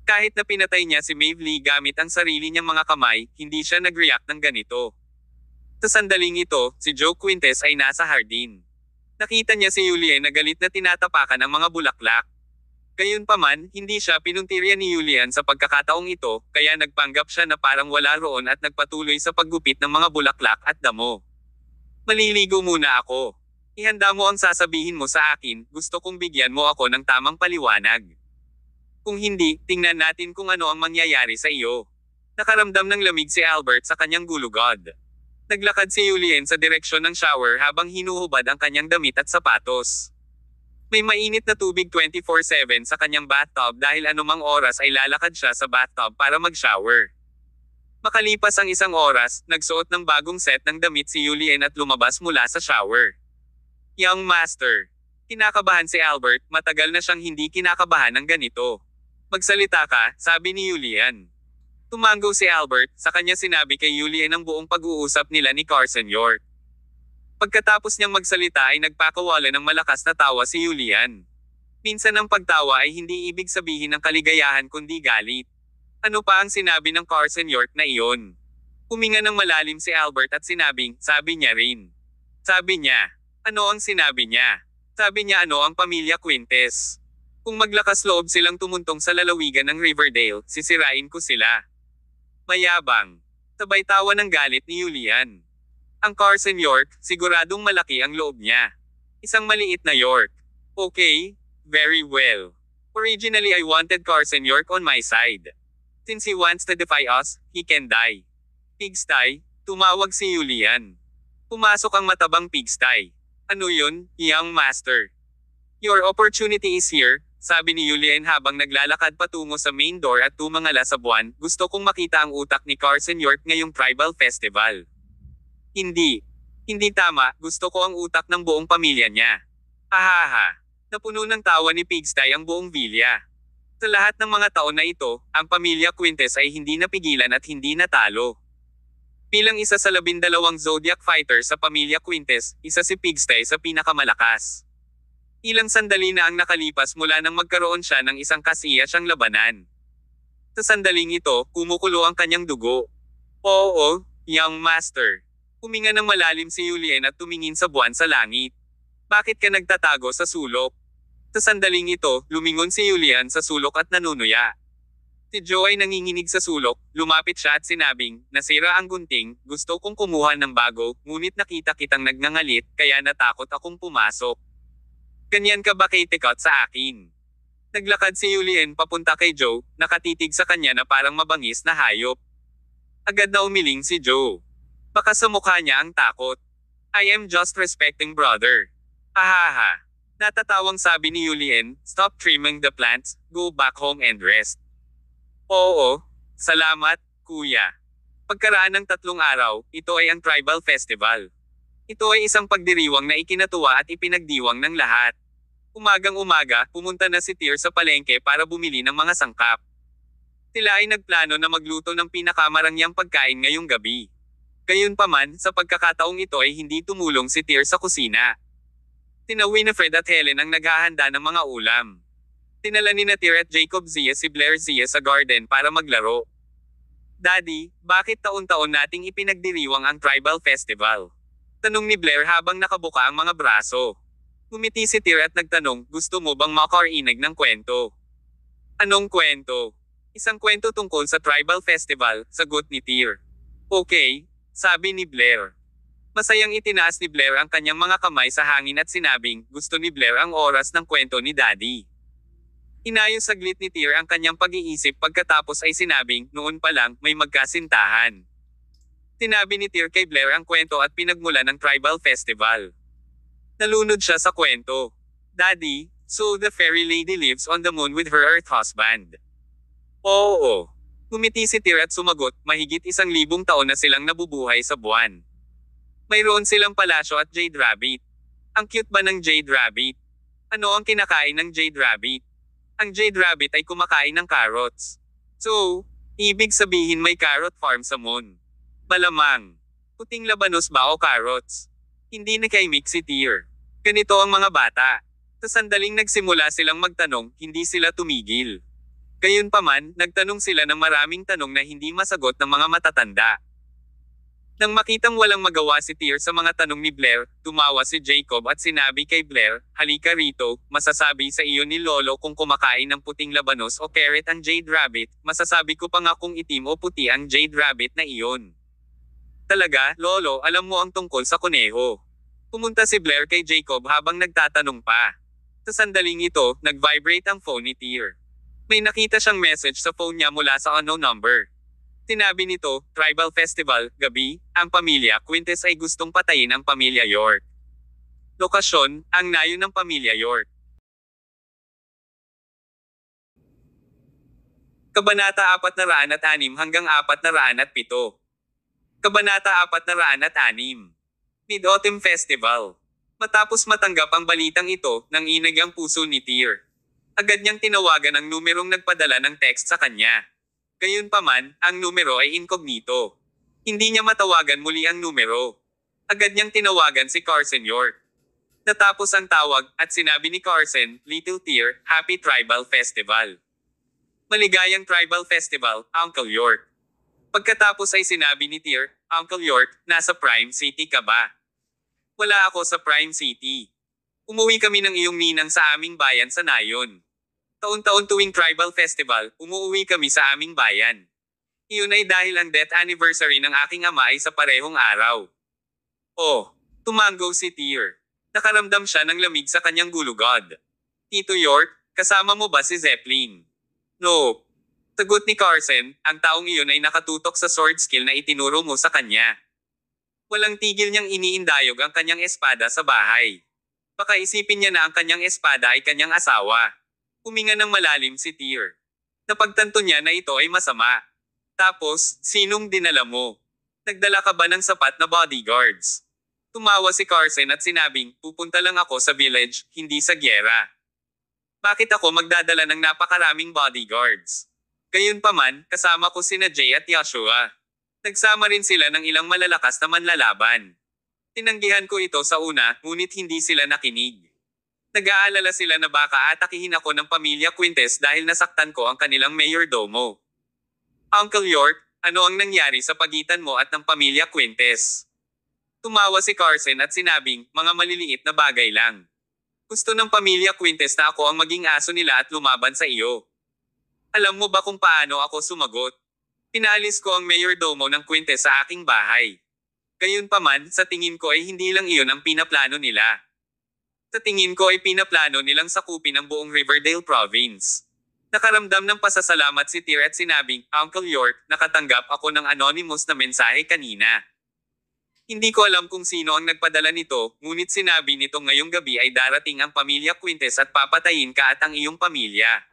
Kahit na pinatay niya si Maeve Lee gamit ang sarili niyang mga kamay, hindi siya nag-react ng ganito. Sa sandaling ito, si Joe Quintes ay nasa hardin. Nakita niya si Julian na galit na tinatapakan ang mga bulaklak. Gayunpaman, hindi siya pinuntirya ni Julian sa pagkakataong ito, kaya nagpanggap siya na parang wala roon at nagpatuloy sa paggupit ng mga bulaklak at damo. Maliligo muna ako. Ihanda mo ang sasabihin mo sa akin, gusto kong bigyan mo ako ng tamang paliwanag. Kung hindi, tingnan natin kung ano ang mangyayari sa iyo. Nakaramdam ng lamig si Albert sa kanyang gulugod. Naglakad si Julian sa direksyon ng shower habang hinuhubad ang kanyang damit at sapatos. May mainit na tubig 24/7 sa kanyang bathtub dahil anumang oras ay lalakad siya sa bathtub para mag-shower. Makalipas ang 1 oras, nagsuot ng bagong set ng damit si Julian at lumabas mula sa shower. Young Master. Kinakabahan si Albert, matagal na siyang hindi kinakabahan ng ganito. Magsalita ka, sabi ni Julian. Tumango si Albert, sa kanya sinabi kay Julian ang buong pag-uusap nila ni Carson York. Pagkatapos niyang magsalita ay nagpakawala ng malakas na tawa si Julian. Minsan ang pagtawa ay hindi ibig sabihin ng kaligayahan kundi galit. Ano pa ang sinabi ng Carson York na iyon? Huminga ng malalim si Albert at sinabing, sabi niya rin. Sabi niya. Ano ang sinabi niya? Sabi niya ano ang pamilya Quintes. Kung maglakas loob silang tumuntong sa lalawigan ng Riverdale, sisirain ko sila. Mayabang. Sabay tawa ng galit ni Julian. Ang Carson York, siguradong malaki ang loob niya. Isang maliit na York. Okay, very well. Originally I wanted Carson York on my side. Since he wants to defy us, he can die. Pigsty, tumawag si Julian. Pumasok ang matabang pigsty. Ano yun, young master? Your opportunity is here, sabi ni Julian habang naglalakad patungo sa main door at tumangala sa buwan. Gusto kong makita ang utak ni Carson York ngayong tribal festival. Hindi. Hindi tama, gusto ko ang utak ng buong pamilya niya. Hahaha. Napuno ng tawa ni Pigsty ang buong villa. Sa lahat ng mga taon na ito, ang pamilya Quintes ay hindi napigilan at hindi natalo. Bilang isa sa 12 Zodiac fighter sa pamilya Quintes, isa si Pigsty sa pinakamalakas. Ilang sandali na ang nakalipas mula nang magkaroon siya ng isang kasiyasang labanan. Sa sandaling ito, kumukulo ang kanyang dugo. Oo, young master. Huminga ng malalim si Julian at tumingin sa buwan sa langit. Bakit ka nagtatago sa sulok? Sa sandaling ito, lumingon si Julian sa sulok at nanunuya. Si Joe ay nanginginig sa sulok, lumapit siya at sinabing, nasira ang gunting, gusto kong kumuha ng bago, ngunit nakita kitang nagngangalit, kaya natakot akong pumasok. Ganyan ka ba kaitikot sa akin? Naglakad si Julian papunta kay Joe, nakatitig sa kanya na parang mabangis na hayop. Agad na umiling si Joe. Baka sa mukha niya ang takot. I am just respecting brother. Hahaha. Natatawang sabi ni Julian, stop trimming the plants, go back home and rest. Oo, salamat, kuya. Pagkaraan ng 3 araw, ito ay ang tribal festival. Ito ay isang pagdiriwang na ikinatuwa at ipinagdiwang ng lahat. Umagang-umaga, pumunta na si Tyr sa palengke para bumili ng mga sangkap. Sila ay nagplano na magluto ng pinakamarangyang pagkain ngayong gabi. Gayunpaman, sa pagkakataong ito ay hindi tumulong si Tyr sa kusina. Tina Winifred at Helen ang naghahanda ng mga ulam. Tinala ni Tyr at Jacob Zia si Blair Zia sa garden para maglaro. Daddy, bakit taon-taon nating ipinagdiriwang ang tribal festival? Tanong ni Blair habang nakabuka ang mga braso. Ngumiti si Tyr at nagtanong, gusto mo bang makarinig ng kwento? Anong kwento? Isang kwento tungkol sa tribal festival, sagot ni Tyr. Okay, sabi ni Blair. Masayang itinaas ni Blair ang kanyang mga kamay sa hangin at sinabing, gusto ni Blair ang oras ng kwento ni Daddy. Inayos saglit ni Tyr ang kanyang pag-iisip pagkatapos ay sinabing, noon pa lang, may magkasintahan. Tinabi ni Tyr kay Blair ang kwento at pinagmulan ng tribal festival. Nalunod siya sa kwento. Daddy, so the fairy lady lives on the moon with her earth husband. Oo. Ngumiti si Tyr at sumagot, mahigit 1,000 taon na silang nabubuhay sa buwan. Mayroon silang palasyo at Jade Rabbit. Ang cute ba ng Jade Rabbit? Ano ang kinakain ng Jade Rabbit? Ang Jade Rabbit ay kumakain ng carrots. So, Ibig sabihin may carrot farm sa Moon. Malamang. Puting labanos ba o carrots? Hindi nakaimik si Tyr. Ganito ang mga bata. Sa sandaling nagsimula silang magtanong, hindi sila tumigil. Gayunpaman, nagtanong sila ng maraming tanong na hindi masagot ng mga matatanda. Nang makitang walang magawa si Tyr sa mga tanong ni Blair, tumawa si Jacob at sinabi kay Blair, "Halika rito, masasabi sa iyo ni Lolo kung kumakain ng puting labanos o carrot ang Jade Rabbit, masasabi ko pa nga kung itim o puti ang Jade Rabbit na iyon." Talaga, Lolo, alam mo ang tungkol sa kuneho. Pumunta si Blair kay Jacob habang nagtatanong pa. Sa sandaling ito, nag-vibrate ang phone ni Tyr. May nakita siyang message sa phone niya mula sa unknown number. Sinabi nito, "Tribal Festival, gabi, ang pamilya Quintes ay gustong patayin ang pamilya York." Lokasyon, ang nayon ng pamilya York. Kabanata 406 hanggang 407. Kabanata 406. Mid-Autumn Festival. Matapos matanggap ang balitang ito, nanginag ang puso ni Tyr. Agad niyang tinawagan ang numerong nagpadala ng text sa kanya. Gayunpaman, ang numero ay incognito. Hindi niya matawagan muli ang numero. Agad niyang tinawagan si Carson York. Natapos ang tawag, at sinabi ni Carson, "Little Tyr, Happy Tribal Festival." Maligayang Tribal Festival, Uncle York. Pagkatapos ay sinabi ni Tyr, "Uncle York, nasa Prime City ka ba?" "Wala ako sa Prime City. Umuwi kami ng iyong ninang sa aming bayan sa Nayon. Taon-taon tuwing Tribal Festival, umuwi kami sa aming bayan. Iyon ay dahil ang death anniversary ng aking ama ay sa parehong araw." Oh, tumango si Tyr. Nakaramdam siya ng lamig sa kanyang gulugod. "Tito York, kasama mo ba si Zeppelin?" "No." Sagot ni Carson, "Ang taong iyon ay nakatutok sa sword skill na itinuro mo sa kanya." Walang tigil niyang iniindayog ang kanyang espada sa bahay. Baka isipin niya na ang kanyang espada ay kanyang asawa. Huminga ng malalim si Tyr. Napagtanto niya na ito ay masama. "Tapos, sinong dinala mo? Nagdala ka ba ng sapat na bodyguards?" Tumawa si Carson at sinabing, "Pupunta lang ako sa village, hindi sa gyera. Bakit ako magdadala ng napakaraming bodyguards?" Gayunpaman, kasama ko sina Jay at Joshua. Nagsama rin sila ng ilang malalakas na manlalaban. Tinanggihan ko ito sa una, ngunit hindi sila nakinig. Nag-aalala sila na baka atakihin ako ng pamilya Quintes dahil nasaktan ko ang kanilang mayordomo. "Uncle York, ano ang nangyari sa pagitan mo at ng pamilya Quintes?" Tumawa si Carson at sinabing, "Mga maliliit na bagay lang. Gusto ng pamilya Quintes na ako ang maging aso nila at lumaban sa iyo." "Alam mo ba kung paano ako sumagot? Pinaalis ko ang mayordomo ng Quintes sa aking bahay. Gayunpaman, sa tingin ko ay hindi lang iyon ang pinaplano nila. Sa tingin ko ay pinaplano nilang sakupin ang buong Riverdale Province." Nakaramdam ng pasasalamat si Tyr at sinabing, "Uncle York, nakatanggap ako ng anonymous na mensahe kanina. Hindi ko alam kung sino ang nagpadala nito, ngunit sinabi nito ngayong gabi ay darating ang pamilya Quintes at papatayin ka at ang iyong pamilya.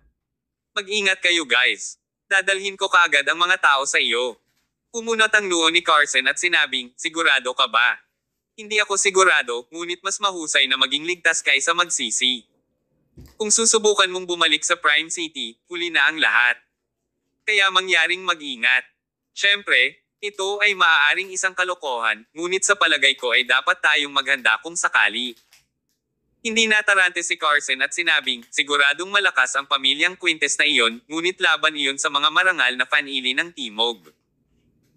Mag-ingat kayo guys. Dadalhin ko kaagad ang mga tao sa iyo." Pumunot ang noo ni Carson at sinabing, "Sigurado ka ba?" "Hindi ako sigurado, ngunit mas mahusay na maging ligtas kaysa magsisi. Kung susubukan mong bumalik sa Prime City, huli na ang lahat. Kaya mangyaring mag-ingat. Siyempre, ito ay maaaring isang kalokohan, ngunit sa palagay ko ay dapat tayong maghanda kung sakali." Hindi natarante si Carson at sinabing, "Siguradong malakas ang pamilyang Quintes na iyon, ngunit laban iyon sa mga marangal na fanili ng Timog.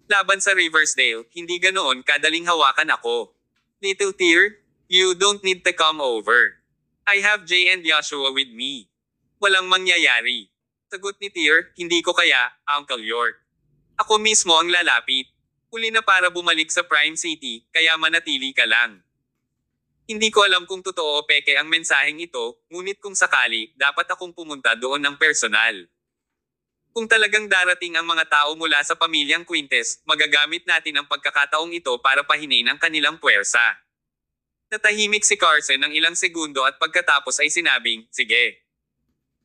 Laban sa Riversdale, hindi ganoon kadaling hawakan ako. Little Tyr, you don't need to come over. I have Jay and Joshua with me. Walang mangyayari." Sagot ni Tyr, "Hindi ko kaya, Uncle York. Ako mismo ang lalapit. Huli na para bumalik sa Prime City, kaya manatili ka lang." Hindi ko alam kung totoo o peke ang mensaheng ito, ngunit kung sakali, dapat akong pumunta doon ng personal. Kung talagang darating ang mga tao mula sa pamilyang Quintes, magagamit natin ang pagkakataong ito para pahinain ang kanilang puwersa. Natahimik si Carson ng ilang segundo at pagkatapos ay sinabing, "Sige."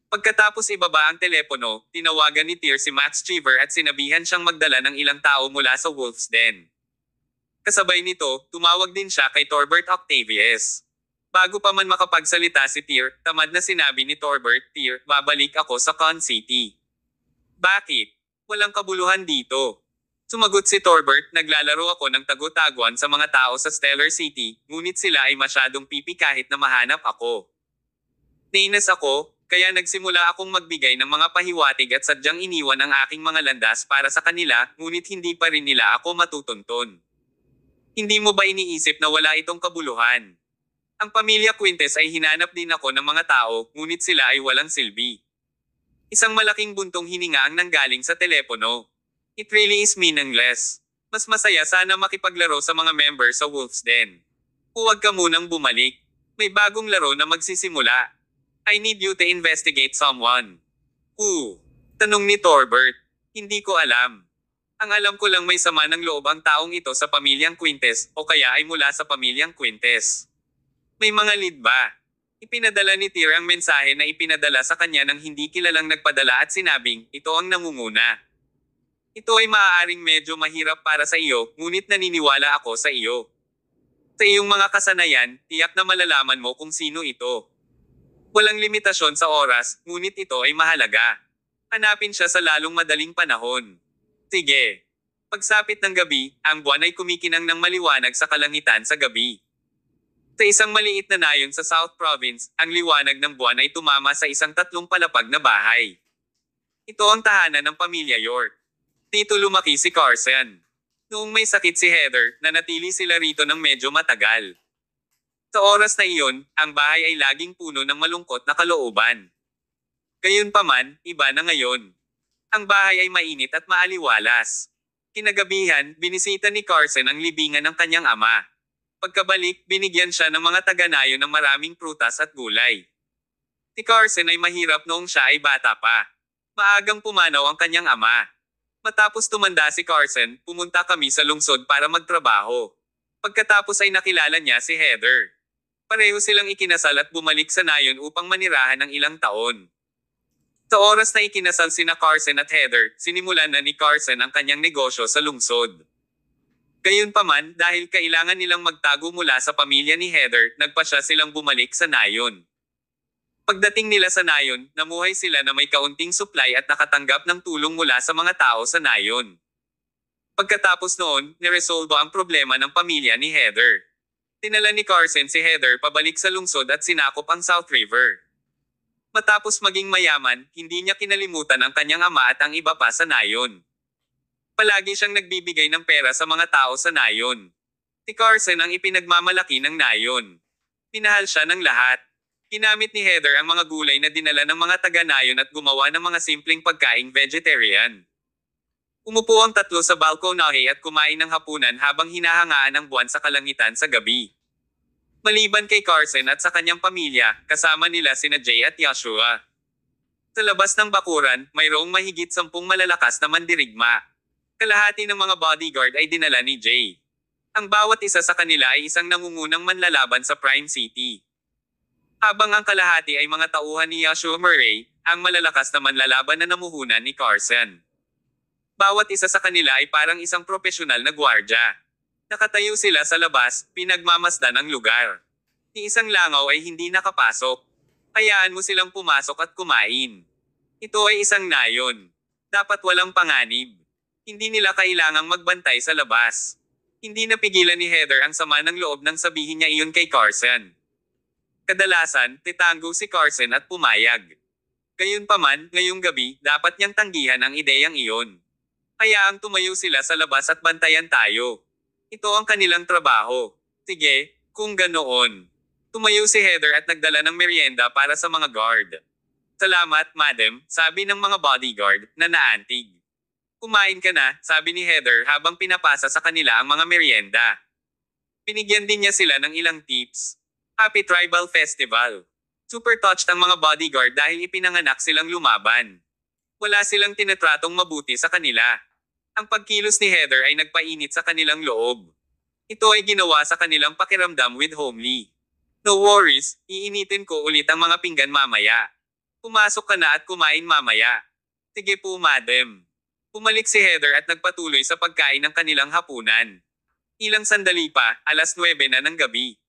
Pagkatapos ibaba ang telepono, tinawagan ni Tyr si Max Cheever at sinabihan siyang magdala ng ilang tao mula sa Wolf's Den. Kasabay nito, tumawag din siya kay Torbert Octavius. Bago pa man makapagsalita si Tyr, tamad na sinabi ni Torbert, "Tyr, babalik ako sa Con City." "Bakit?" Walang kabuluhan dito. Sumagot si Torbert, naglalaro ako ng tago-taguan sa mga tao sa Stellar City, ngunit sila ay masyadong pipi kahit na mahanap ako. Nainas ako, kaya nagsimula akong magbigay ng mga pahiwatig at sadyang iniwan ang aking mga landas para sa kanila, ngunit hindi pa rin nila ako matutunton. Hindi mo ba iniisip na wala itong kabuluhan? Ang pamilya Quintes ay hinanap din ako ng mga tao, ngunit sila ay walang silbi. Isang malaking buntong hininga ang nanggaling sa telepono. It really is meaningless. Mas masaya sana makipaglaro sa mga member sa Wolf's Den. Huwag ka munang bumalik. May bagong laro na magsisimula. I need you to investigate someone. Who? Tanong ni Torbert. Hindi ko alam. Ang alam ko lang may sama ng loob ang taong ito sa pamilyang Quintes o kaya ay mula sa pamilyang Quintes. May mga lead ba? Ipinadala ni Tyr ang mensahe na ipinadala sa kanya ng hindi kilalang nagpadala at sinabing, ito ang nangunguna. Ito ay maaaring medyo mahirap para sa iyo, ngunit naniniwala ako sa iyo. Sa iyong mga kasanayan, tiyak na malalaman mo kung sino ito. Walang limitasyon sa oras, ngunit ito ay mahalaga. Hanapin siya sa lalong madaling panahon. Sige. Pagsapit ng gabi, ang buwan ay kumikinang ng maliwanag sa kalangitan sa gabi. Sa isang maliit na nayon sa South Province, ang liwanag ng buwan ay tumama sa isang 3 palapag na bahay. Ito ang tahanan ng pamilya York. Dito lumaki si Carson. Noong may sakit si Heather, nanatili sila rito ng medyo matagal. Sa oras na iyon, ang bahay ay laging puno ng malungkot na kalooban. Gayunpaman, iba na ngayon. Ang bahay ay mainit at maaliwalas. Kinagabihan, binisita ni Carson ang libingan ng kanyang ama. Pagkabalik, binigyan siya ng mga taga-nayon ng maraming prutas at gulay. Si Carson ay mahirap noong siya ay bata pa. Maagang pumanaw ang kanyang ama. Matapos tumanda si Carson, pumunta kami sa lungsod para magtrabaho. Pagkatapos ay nakilala niya si Heather. Pareho silang ikinasal at bumalik sa nayon upang manirahan ng ilang taon. Sa oras na ikinasal sina Carson at Heather, sinimulan na ni Carson ang kanyang negosyo sa lungsod. Gayunpaman, dahil kailangan nilang magtago mula sa pamilya ni Heather, nagpasya silang bumalik sa nayon. Pagdating nila sa nayon, namuhay sila na may kaunting supply at nakatanggap ng tulong mula sa mga tao sa nayon. Pagkatapos noon, niresolbo ang problema ng pamilya ni Heather. Tinala ni Carson si Heather pabalik sa lungsod at sinakop ang South River. Matapos maging mayaman, hindi niya kinalimutan ang kanyang ama at ang iba pa sa nayon. Palagi siyang nagbibigay ng pera sa mga tao sa nayon. Si Carson ang ipinagmamalaki ng nayon. Pinahal siya ng lahat. Ginamit ni Heather ang mga gulay na dinala ng mga taga-nayon at gumawa ng mga simpleng pagkaing vegetarian. Umupo ang tatlo sa balkonahe at kumain ng hapunan habang hinahangaan ang buwan sa kalangitan sa gabi. Maliban kay Carson at sa kanyang pamilya, kasama nila sina Jay at Joshua. Sa labas ng bakuran, mayroong mahigit 10 malalakas na mandirigma. Kalahati ng mga bodyguard ay dinala ni Jay. Ang bawat isa sa kanila ay isang nangungunang manlalaban sa Prime City. Habang ang kalahati ay mga tauhan ni Joshua Murray, ang malalakas na manlalaban na namuhunan ni Carson. Bawat isa sa kanila ay parang isang profesional na gwardya. Nakatayo sila sa labas, pinagmamasdan ang lugar. Ni isang langaw ay hindi nakapasok. Hayaan mo silang pumasok at kumain. Ito ay isang nayon. Dapat walang panganib. Hindi nila kailangang magbantay sa labas. Hindi napigilan ni Heather ang sama ng loob nang sabihin niya iyon kay Carson. Kadalasan, titango si Carson at pumayag. Gayunpaman, ngayong gabi, dapat niyang tanggihan ang ideyang iyon. Hayaang tumayo sila sa labas at bantayan tayo. Ito ang kanilang trabaho. Sige, kung ganoon. Tumayo si Heather at nagdala ng merienda para sa mga guard. Salamat, madam, sabi ng mga bodyguard, na naantig. Kumain ka na, sabi ni Heather habang pinapasa sa kanila ang mga merienda. Binigyan din niya sila ng ilang tips. Happy Tribal Festival. Super touched ang mga bodyguard dahil ipinanganak silang lumaban. Wala silang tinatratong mabuti sa kanila. Ang pagkilos ni Heather ay nagpainit sa kanilang loob. Ito ay ginawa sa kanilang pakiramdam with homely. No worries, iinitin ko ulit ang mga pinggan mamaya. Pumasok ka na at kumain mamaya. Sige po madam. Pumalik si Heather at nagpatuloy sa pagkain ng kanilang hapunan. Ilang sandali pa, 9:00 na ng gabi.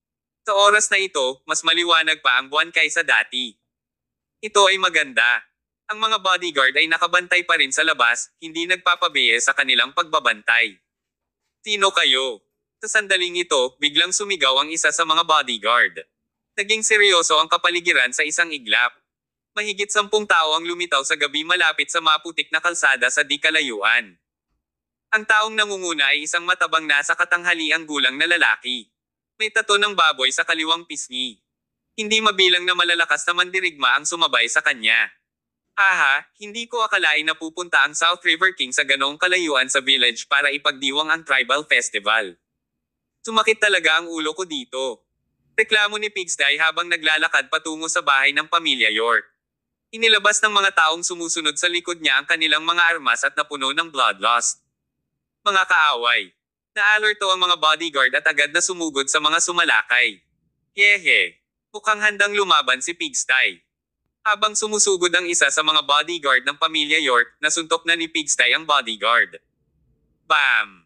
Sa oras na ito, mas maliwanag pa ang buwan kaysa dati. Ito ay maganda. Ang mga bodyguard ay nakabantay pa rin sa labas, hindi nagpapabiye sa kanilang pagbabantay. Sino kayo? Sa sandaling ito, biglang sumigaw ang isa sa mga bodyguard. Naging seryoso ang kapaligiran sa isang iglap. Mahigit 10 tao ang lumitaw sa gabi malapit sa maputik na kalsada sa di kalayuan. Ang taong nangunguna ay isang matabang nasa katanghaliang gulang na lalaki. May tato ng baboy sa kaliwang pisngi. Hindi mabilang na malalakas na mandirigma ang sumabay sa kanya. Haha, hindi ko akalain na pupunta ang South River King sa ganoong kalayuan sa village para ipagdiwang ang tribal festival. Sumakit talaga ang ulo ko dito. Reklamo ni Pigsty habang naglalakad patungo sa bahay ng pamilya York. Inilabas ng mga taong sumusunod sa likod niya ang kanilang mga armas at napuno ng bloodlust. Mga kaaway. Naalerto ang mga bodyguard at agad na sumugod sa mga sumalakay. Hehe. Mukhang handang lumaban si Pigsty. Habang sumusugod ang isa sa mga bodyguard ng pamilya York, nasuntok na ni Pigsty ang bodyguard. Bam!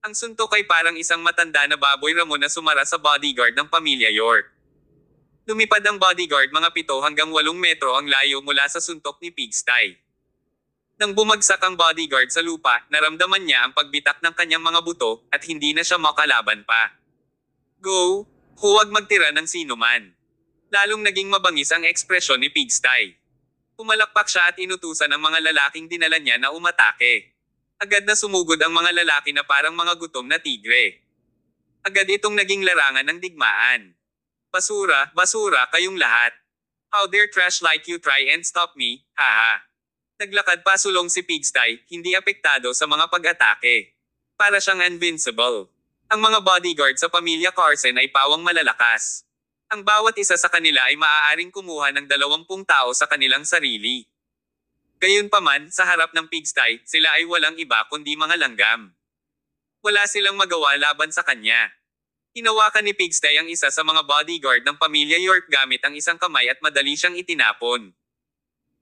Ang suntok ay parang isang matanda na baboy ramon na sumara sa bodyguard ng pamilya York. Lumipad ang bodyguard mga 7 hanggang 8 metro ang layo mula sa suntok ni Pigsty. Nang bumagsak ang bodyguard sa lupa, naramdaman niya ang pagbitak ng kanyang mga buto at hindi na siya makalaban pa. Go! Huwag magtira ng sinuman. Lalong naging mabangis ang ekspresyon ni Pigsty. Pumalakpak siya at inutusan ang mga lalaking dinala niya na umatake. Agad na sumugod ang mga lalaki na parang mga gutom na tigre. Agad itong naging larangan ng digmaan. Basura, basura kayong lahat. How dare trash like you try and stop me, haha. Naglakad pasulong si Pigsty, hindi apektado sa mga pag-atake. Para siyang invincible. Ang mga bodyguard sa pamilya Carson ay pawang malalakas. Ang bawat isa sa kanila ay maaaring kumuha ng 20 tao sa kanilang sarili. Gayunpaman, sa harap ng Pigsty, sila ay walang iba kundi mga langgam. Wala silang magawa laban sa kanya. Hinawakan ni Pigsty ang isa sa mga bodyguard ng pamilya York gamit ang isang kamay at madali siyang itinapon.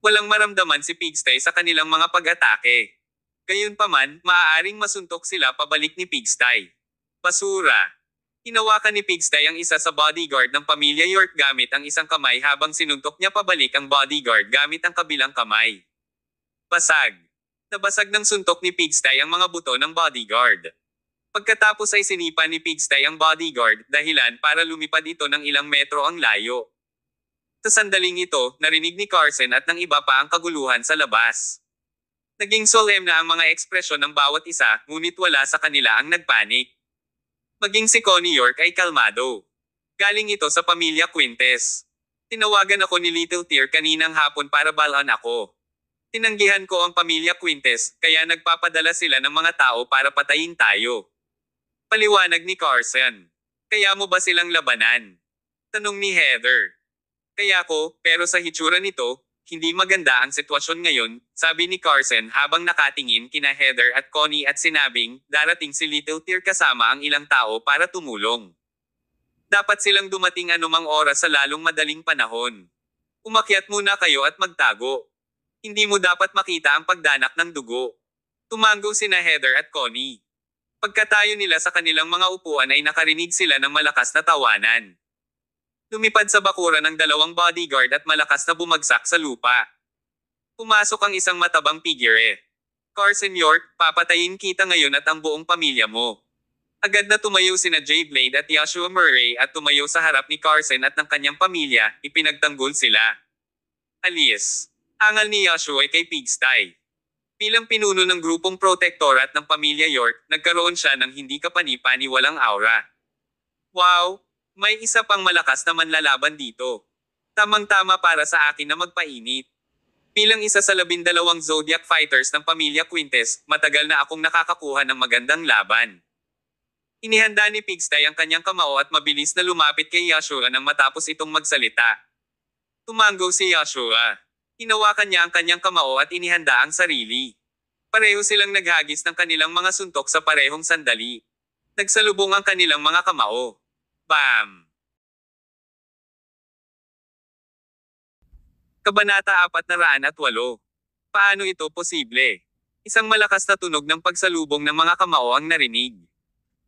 Walang maramdaman si Pigsty sa kanilang mga pag-atake. Gayunpaman, maaaring masuntok sila pabalik ni Pigsty. Basura. Hinawakan ni Pigsty ang isa sa bodyguard ng pamilya York gamit ang isang kamay habang sinuntok niya pabalik ang bodyguard gamit ang kabilang kamay. Basag. Nabasag ng suntok ni Pigsty ang mga buto ng bodyguard. Pagkatapos ay sinipa ni Pigsty ang bodyguard, dahilan para lumipad ito ng ilang metro ang layo. Sa sandaling ito, narinig ni Carson at ng iba pa ang kaguluhan sa labas. Naging solemn na ang mga ekspresyon ng bawat isa, ngunit wala sa kanila ang nagpanik. Maging si Connie York ay kalmado. Galing ito sa pamilya Quintes. Tinawagan ako ni Little Tear kaninang hapon para balaan ako. Tinanggihan ko ang pamilya Quintes, kaya nagpapadala sila ng mga tao para patayin tayo. Paliwanag ni Carson. Kaya mo ba silang labanan? Tanong ni Heather. Kaya ko, pero sa hitsura nito, hindi maganda ang sitwasyon ngayon, sabi ni Carson habang nakatingin kina Heather at Connie at sinabing, darating si Little Tear kasama ang ilang tao para tumulong. Dapat silang dumating anumang oras sa lalong madaling panahon. Umakyat muna kayo at magtago. Hindi mo dapat makita ang pagdanak ng dugo. Tumango sina Heather at Connie. Pagkatayo nila sa kanilang mga upuan ay nakarinig sila ng malakas na tawanan. Lumipad sa bakuran ng 2 bodyguard at malakas na bumagsak sa lupa. Pumasok ang isang matabang figure. Carson York, papatayin kita ngayon at ang buong pamilya mo. Agad na tumayo sina Jay Blade at Joshua Murray at tumayo sa harap ni Carson at ng kanyang pamilya, ipinagtanggol sila. Alis. Angal ni Joshua ay kay Pigsty. Bilang pinuno ng grupong protectorate ng pamilya York, nagkaroon siya ng hindi kapani-paniwalang aura. Wow! May isa pang malakas na manlalaban dito. Tamang-tama para sa akin na magpainit. Bilang isa sa 12 Zodiac Fighters ng pamilya Quintes, matagal na akong nakakakuha ng magandang laban. Inihanda ni Pigsty ang kanyang kamao at mabilis na lumapit kay Joshua nang matapos itong magsalita. Tumango si Joshua. Hinawakan niya ang kanyang kamao at inihanda ang sarili. Pareho silang naghagis ng kanilang mga suntok sa parehong sandali. Nagsalubong ang kanilang mga kamao. Bam! Kabanata 408. Paano ito posible? Isang malakas na tunog ng pagsalubong ng mga kamao ang narinig.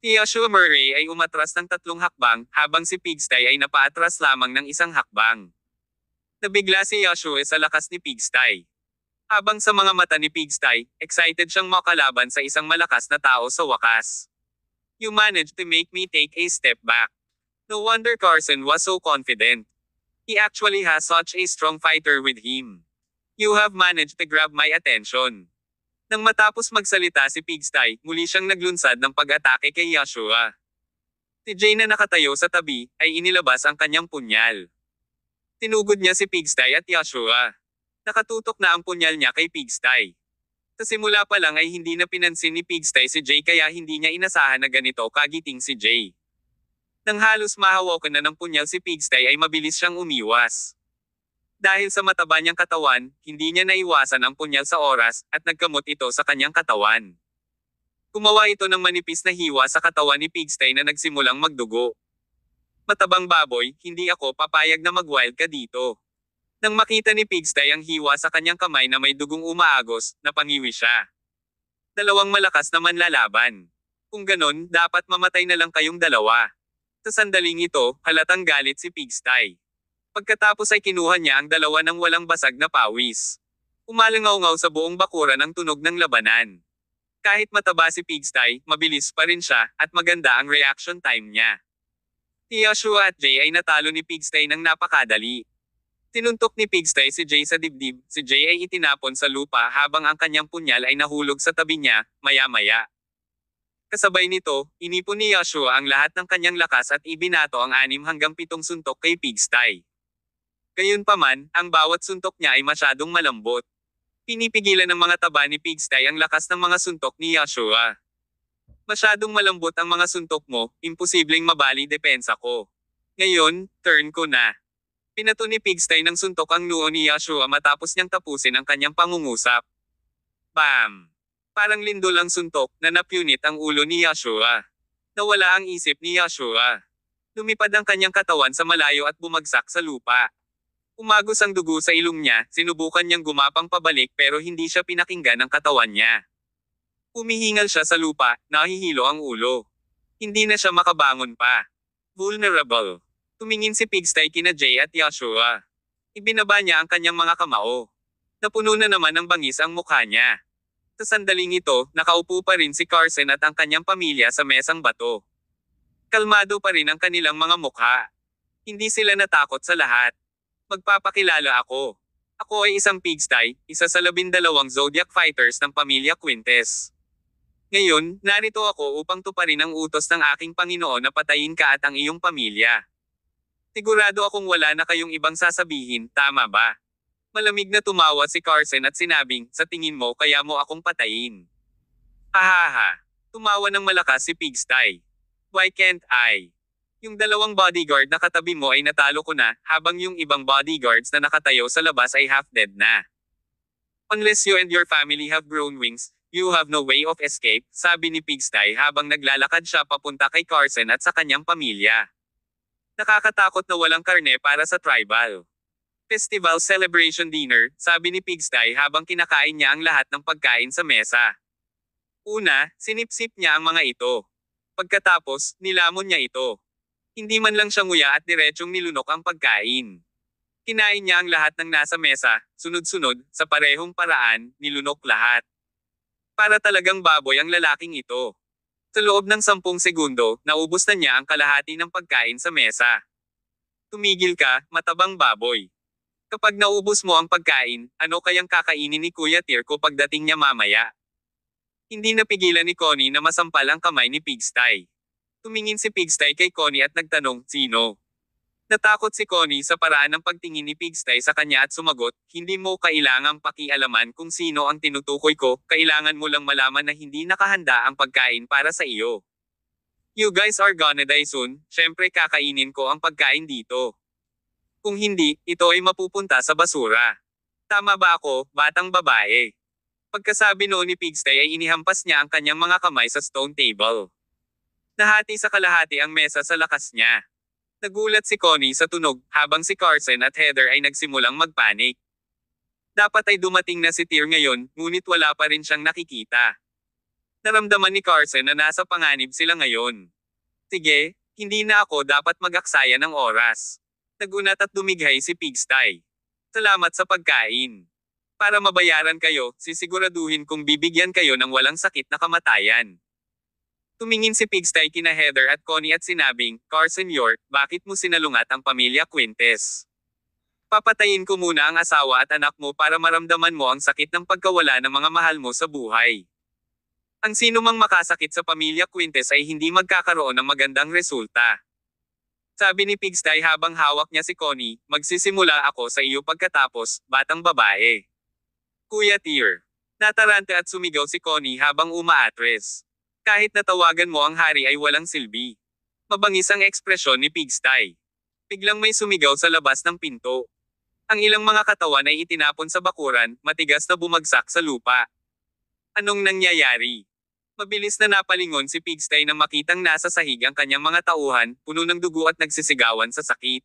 Si Joshua Murray ay umatras ng 3 hakbang, habang si Pigsty ay napaatras lamang ng 1 hakbang. Nabigla si Joshua sa lakas ni Pigsty. Habang sa mga mata ni Pigsty, excited siyang makalaban sa isang malakas na tao sa wakas. You managed to make me take a step back. No wonder Carson was so confident. He actually has such a strong fighter with him. You have managed to grab my attention. Nang matapos magsalita si Pigsty, muli siyang naglunsad ng pag-atake kay Yashua. Si Jay na nakatayo sa tabi, ay inilabas ang kanyang punyal. Tinugod niya si Pigsty at Yashua. Nakatutok na ang punyal niya kay Pigsty. Sa simula pa lang ay hindi na pinansin ni Pigsty si Jay kaya hindi niya inasahan na ganito kagiting si Jay. Nang halos mahawakan na ng punyal si Pigsty ay mabilis siyang umiwas. Dahil sa mataba niyang katawan, hindi niya naiwasan ang punyal sa oras, at nagkamot ito sa kanyang katawan. Gumawa ito ng manipis na hiwa sa katawan ni Pigsty na nagsimulang magdugo. Matabang baboy, hindi ako papayag na mag-wild ka dito. Nang makita ni Pigsty ang hiwa sa kanyang kamay na may dugong umaagos, napangiwi siya. Dalawang malakas na manlalaban. Kung ganon, dapat mamatay na lang kayong dalawa. Sa sandaling ito, halatang galit si Pigsty. Pagkatapos ay kinuha niya ang dalawa ng walang basag na pawis. Umalangaw-ngaw sa buong bakuran ang tunog ng labanan. Kahit mataba si Pigsty, mabilis pa rin siya, at maganda ang reaction time niya. Si Yashua at Jay ay natalo ni Pigsty ng napakadali. Tinuntok ni Pigsty si Jay sa dibdib, si Jay ay itinapon sa lupa habang ang kanyang punyal ay nahulog sa tabi niya, maya-maya. Kasabay nito, inipon ni Yashua ang lahat ng kanyang lakas at ibinato ang 6 hanggang 7 suntok kay Pigsty. Gayunpaman, ang bawat suntok niya ay masyadong malambot. Pinipigilan ng mga taba ni Pigsty ang lakas ng mga suntok ni Yashua. Masyadong malambot ang mga suntok mo, imposibleng mabali depensa ko. Ngayon, turn ko na. Pinato ni Pigsty ng suntok ang noo ni Yashua matapos niyang tapusin ang kanyang pangungusap. Bam! Parang lindol ang suntok, na napunit ang ulo ni Yashua. Nawala ang isip ni Yashua. Lumipad ang kanyang katawan sa malayo at bumagsak sa lupa. Umagos ang dugo sa ilong niya, sinubukan niyang gumapang pabalik pero hindi siya pinakinggan ng katawan niya. Humihingal siya sa lupa, nahihilo ang ulo. Hindi na siya makabangon pa. Vulnerable. Tumingin si Pigsty kina Jay at Yashua. Ibinaba niya ang kanyang mga kamao. Napuno na naman ng bangis ang mukha niya. Sa sandaling ito, nakaupo pa rin si Carson at ang kanyang pamilya sa mesang bato. Kalmado pa rin ang kanilang mga mukha. Hindi sila natakot sa lahat. Magpapakilala ako. Ako ay isang Pigsty, isa sa 12 Zodiac Fighters ng pamilya Quintes. Ngayon, narito ako upang tuparin ang utos ng aking Panginoon na patayin ka at ang iyong pamilya. Sigurado akong wala na kayong ibang sasabihin, tama ba? Malamig na tumawa si Carson at sinabing, sa tingin mo kaya mo akong patayin. Hahaha. Tumawa ng malakas si Pigsty. Why can't I? Yung 2 bodyguard na katabi mo ay natalo ko na, habang yung ibang bodyguards na nakatayo sa labas ay half dead na. Unless you and your family have grown wings, you have no way of escape, sabi ni Pigsty habang naglalakad siya papunta kay Carson at sa kanyang pamilya. Nakakatakot na walang karne para sa tribal festival celebration dinner, sabi ni Pigsty habang kinakain niya ang lahat ng pagkain sa mesa. Una, sinipsip niya ang mga ito. Pagkatapos, nilamon niya ito. Hindi man lang siya nguya at diretsong nilunok ang pagkain. Kinain niya ang lahat ng nasa mesa, sunod-sunod, sa parehong paraan, nilunok lahat. Para talagang baboy ang lalaking ito. Sa loob ng 10 segundo, naubos na niya ang kalahati ng pagkain sa mesa. Tumigil ka, matabang baboy. Kapag naubos mo ang pagkain, ano kayang kakainin ni Kuya Tirko pagdating niya mamaya? Hindi napigilan ni Connie na masampal ang kamay ni Pigsty. Tumingin si Pigsty kay Connie at nagtanong, sino? Natakot si Connie sa paraan ng pagtingin ni Pigsty sa kanya at sumagot, hindi mo kailangang pakialaman kung sino ang tinutukoy ko, kailangan mo lang malaman na hindi nakahanda ang pagkain para sa iyo. You guys are gonna die soon, syempre kakainin ko ang pagkain dito. Kung hindi, ito ay mapupunta sa basura. Tama ba ako, batang babae? Pagkasabi noon ni Pigsty ay inihampas niya ang kanyang mga kamay sa stone table. Nahati sa kalahati ang mesa sa lakas niya. Nagulat si Connie sa tunog, habang si Carson at Heather ay nagsimulang magpanik. Dapat ay dumating na si Tyr ngayon, ngunit wala pa rin siyang nakikita. Naramdaman ni Carson na nasa panganib sila ngayon. Sige, hindi na ako dapat mag-aksaya ng oras. Nagunat at dumighay si Pigsty. Salamat sa pagkain. Para mabayaran kayo, sisiguraduhin kong bibigyan kayo ng walang sakit na kamatayan. Tumingin si Pigsty kina Heather at Connie at sinabing, Carson York, bakit mo sinalungat ang pamilya Quintes? Papatayin ko muna ang asawa at anak mo para maramdaman mo ang sakit ng pagkawala ng mga mahal mo sa buhay. Ang sino mang makasakit sa pamilya Quintes ay hindi magkakaroon ng magandang resulta. Sabi ni Pigsty habang hawak niya si Connie, magsisimula ako sa iyo pagkatapos, batang babae. Kuya Tyr. Nataranta at sumigaw si Connie habang umaatres. Kahit natawagan mo ang hari ay walang silbi. Mabangis ang ekspresyon ni Pigsty. Biglang may sumigaw sa labas ng pinto. Ang ilang mga katawan ay itinapon sa bakuran, matigas na bumagsak sa lupa. Anong nangyayari? Mabilis na napalingon si Pigsty nang makitang nasa sahig ang kanyang mga tauhan, puno ng dugo at nagsisigawan sa sakit.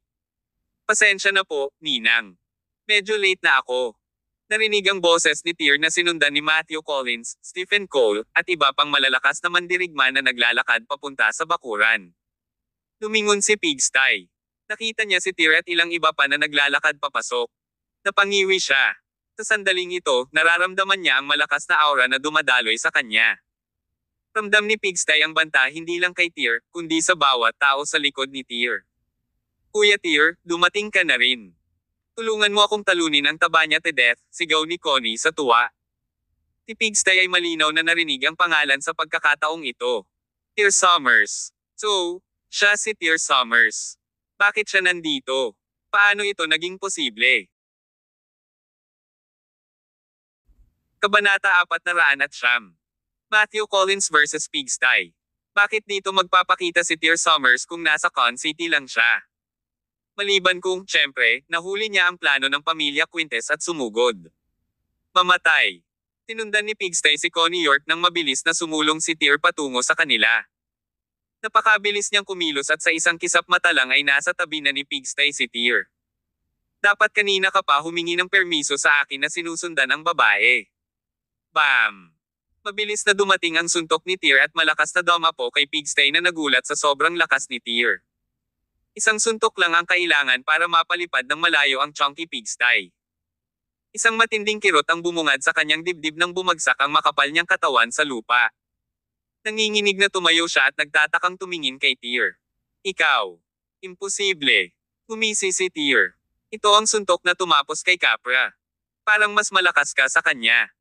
Pasensya na po, Ninang. Medyo late na ako. Narinig ang boses ni Tyr na sinundan ni Matthew Collins, Stephen Cole, at iba pang malalakas na mandirigma na naglalakad papunta sa bakuran. Lumingon si Pigsty. Nakita niya si Tyr at ilang iba pa na naglalakad papasok. Napangiwi siya. Sa sandaling ito, nararamdaman niya ang malakas na aura na dumadaloy sa kanya. Ramdam ni Pigsty ang banta hindi lang kay Tyr, kundi sa bawat tao sa likod ni Tyr. Kuya Tyr, dumating ka na rin. Tulungan mo akong talunin ang taba niya to death, sigaw ni Connie sa tuwa. Si Pigsty ay malinaw na narinig ang pangalan sa pagkakataong ito. Tyr Summers. So, siya si Tyr Summers. Bakit siya nandito? Paano ito naging posible? Kabanata 409. Matthew Collins vs Pigsty. Bakit dito magpapakita si Tyr Summers kung nasa Con City lang siya? Maliban kung, syempre, nahuli niya ang plano ng pamilya Quintes at sumugod. Mamatay. Tinundan ni Pigsty si Connie York nang mabilis na sumulong si Tyr patungo sa kanila. Napakabilis niyang kumilos at sa isang kisap mata lang ay nasa tabi na ni Pigsty si Tyr. Dapat kanina ka pa humingi ng permiso sa akin na sinusundan ang babae. Bam! Mabilis na dumating ang suntok ni Tyr at malakas na dumapo kay Pigsty na nagulat sa sobrang lakas ni Tyr. Isang suntok lang ang kailangan para mapalipad ng malayo ang chunky Pigsty. Isang matinding kirot ang bumungad sa kanyang dibdib nang bumagsak ang makapal niyang katawan sa lupa. Nanginginig na tumayo siya at nagtatakang tumingin kay Tyr. Ikaw. Imposible. Humisi si Tyr. Ito ang suntok na tumapos kay Capra. Parang mas malakas ka sa kanya.